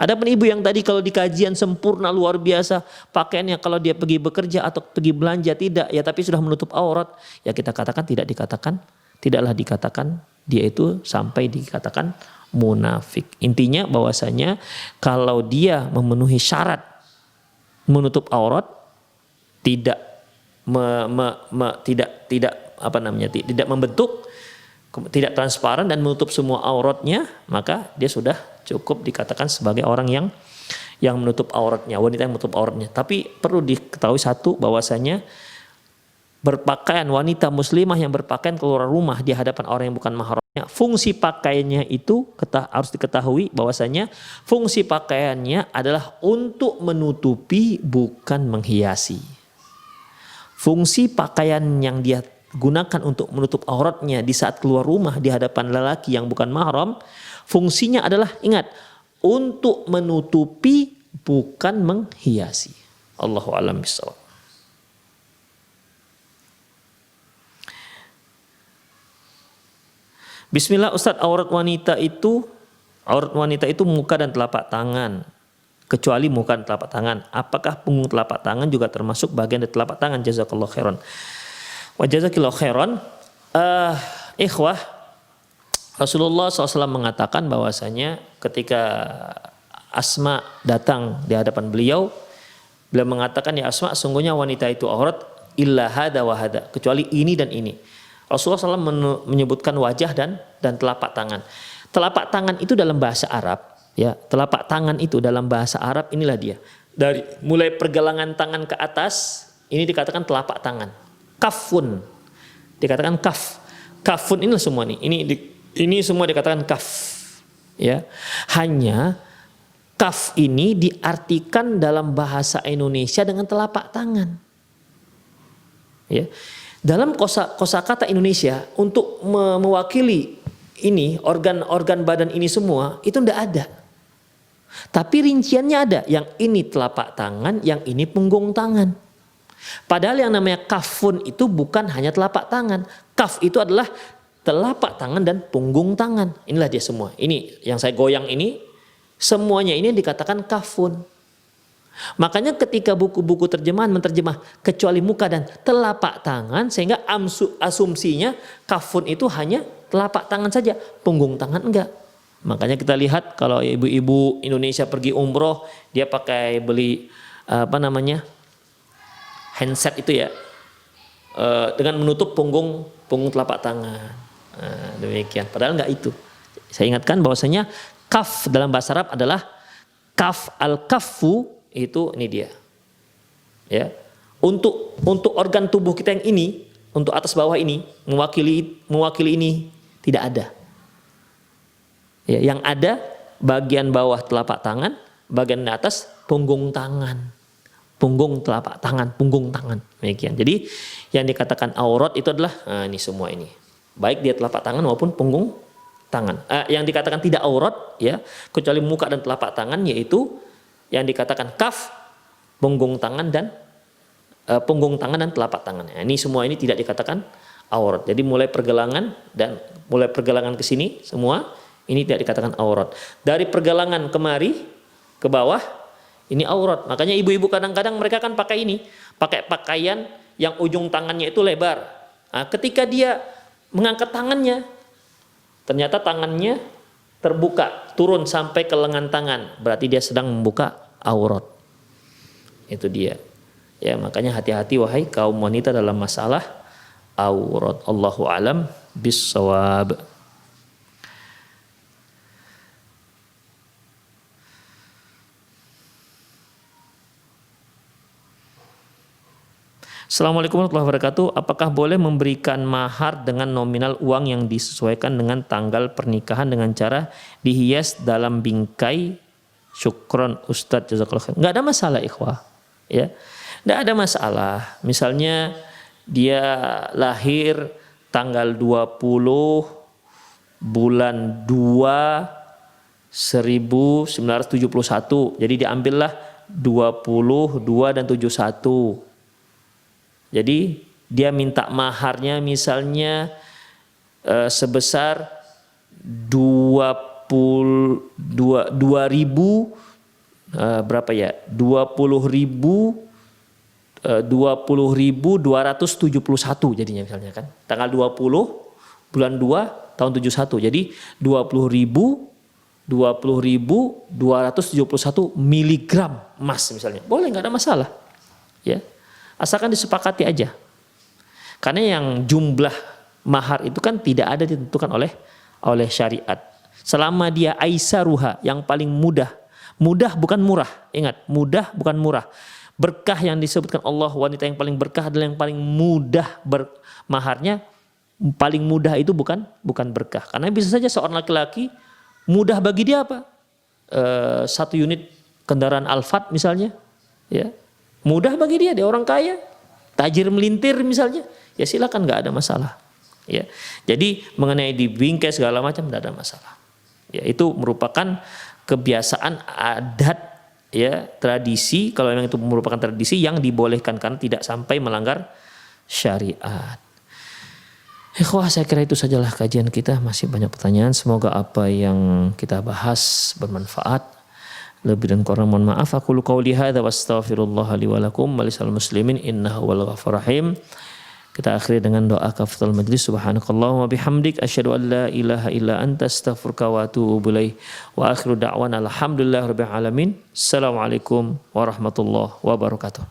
Adapun ibu yang tadi kalau di kajian sempurna luar biasa pakaiannya, kalau dia pergi bekerja atau pergi belanja tidak, ya tapi sudah menutup aurat, ya kita katakan tidaklah dikatakan dia itu sampai dikatakan munafik. Intinya bahwasanya kalau dia memenuhi syarat menutup aurat, tidak tidak membentuk, tidak transparan dan menutup semua auratnya, maka dia sudah cukup dikatakan sebagai orang yang menutup auratnya, wanita yang menutup auratnya. Tapi perlu diketahui satu, bahwasanya berpakaian wanita muslimah yang berpakaian keluar rumah di hadapan orang yang bukan mahramnya, fungsi pakaiannya itu harus diketahui bahwasanya fungsi pakaiannya adalah untuk menutupi, bukan menghiasi. Fungsi pakaian yang dia gunakan untuk menutup auratnya di saat keluar rumah di hadapan lelaki yang bukan mahram, fungsinya adalah, ingat, untuk menutupi, bukan menghiasi. Allahu a'lam bishawab. Bismillah Ustaz, aurat wanita itu muka dan telapak tangan. Kecuali muka dan telapak tangan. Apakah punggung telapak tangan juga termasuk bagian dari telapak tangan? Jazakallahu khairan. Wa jazakillahu khairan. Ikhwah, Rasulullah SAW mengatakan bahwasanya ketika Asma datang di hadapan beliau mengatakan, ya Asma, sungguhnya wanita itu aurat illa hada wa hada, kecuali ini dan ini. Rasulullah SAW menyebutkan wajah dan telapak tangan. Telapak tangan itu dalam bahasa Arab, ya, telapak tangan itu dalam bahasa Arab inilah dia. Dari mulai pergelangan tangan ke atas ini dikatakan telapak tangan. Kafun dikatakan kaf. Kafun inilah semua nih. Ini semua dikatakan kaf. Ya. Hanya kaf ini diartikan dalam bahasa Indonesia dengan telapak tangan. Ya. Dalam kosakata Indonesia untuk mewakili ini organ-organ badan ini semua itu tidak ada. Tapi rinciannya ada. Yang ini telapak tangan, yang ini punggung tangan. Padahal yang namanya kafun itu bukan hanya telapak tangan. Kaf itu adalah telapak tangan dan punggung tangan. Inilah dia semua. Ini yang saya goyang ini, semuanya ini dikatakan kafun. Makanya ketika buku-buku terjemahan menerjemah kecuali muka dan telapak tangan, sehingga asumsinya kafun itu hanya telapak tangan saja, punggung tangan enggak. Makanya kita lihat kalau ibu-ibu Indonesia pergi umroh, dia pakai beli handset itu ya, dengan menutup punggung telapak tangan. Nah, demikian. Padahal enggak itu. Saya ingatkan bahwasanya kaf dalam bahasa Arab adalah kaf, al-kaffu itu ini dia. Ya. Untuk organ tubuh kita yang ini, untuk atas bawah ini, mewakili ini tidak ada. Ya, yang ada bagian bawah telapak tangan, bagian atas punggung tangan. Punggung telapak tangan, punggung tangan. Demikian. Jadi yang dikatakan aurat itu adalah ini semua ini. Baik dia telapak tangan maupun punggung tangan. Yang dikatakan tidak aurat ya, kecuali muka dan telapak tangan, yaitu yang dikatakan kaf, punggung tangan dan telapak tangan. Nah, ini semua ini tidak dikatakan aurat. Jadi mulai pergelangan ke sini semua ini tidak dikatakan aurat. Dari pergelangan kemari ke bawah ini aurat. Makanya ibu-ibu kadang-kadang mereka kan pakai pakaian yang ujung tangannya itu lebar. Nah, ketika dia mengangkat tangannya, ternyata tangannya terbuka, turun sampai ke lengan tangan, berarti dia sedang membuka aurat. Itu dia. Ya, makanya hati-hati wahai kaum wanita dalam masalah aurat. Allahu a'lam bishawab. Assalamualaikum warahmatullahi wabarakatuh. Apakah boleh memberikan mahar dengan nominal uang yang disesuaikan dengan tanggal pernikahan dengan cara dihias dalam bingkai? Syukron Ustadz, jazakallahu khair. Nggak ada masalah ikhwah, ya. Nggak ada masalah. Misalnya dia lahir tanggal 20 bulan 2 1971. Jadi diambillah 20, 2 dan 71. Jadi dia minta maharnya misalnya sebesar 20.000 berapa ya? 20.271 jadinya misalnya kan. Tanggal 20 bulan 2 tahun 71. Jadi 20.271 miligram emas misalnya. Boleh, nggak ada masalah. Ya. Asalkan disepakati aja. Karena yang jumlah mahar itu kan tidak ada ditentukan oleh syariat. Selama dia aisaruha, yang paling mudah. Mudah bukan murah. Ingat, mudah bukan murah. Berkah yang disebutkan Allah, wanita yang paling berkah adalah yang paling mudah maharnya. Paling mudah itu bukan berkah. Karena bisa saja seorang laki-laki mudah bagi dia apa? 1 unit kendaraan Alphard misalnya, ya. Mudah bagi dia orang kaya, tajir melintir misalnya, ya silakan, nggak ada masalah. Ya, jadi mengenai dibingkai segala macam tidak ada masalah. Ya, itu merupakan kebiasaan adat, ya, tradisi. Kalau memang itu merupakan tradisi yang dibolehkan karena tidak sampai melanggar syariat. Ikhwah, saya kira itu sajalah kajian kita. Masih banyak pertanyaan. Semoga apa yang kita bahas bermanfaat. Lebih dan kurang mohon maaf. Aku qouli hadza wastaghfirullah li wa lakum wa lisal muslimin innahu wal ghafurur rahim. Kita akhiri dengan doa kafatul majlis. Subhanakallahumma bihamdik asyhadu an la ilaha illa anta astaghfiruka wa atubu ilaik. Wa akhiru da'wana alhamdulillahirabbil alamin. Assalamualaikum warahmatullahi wabarakatuh.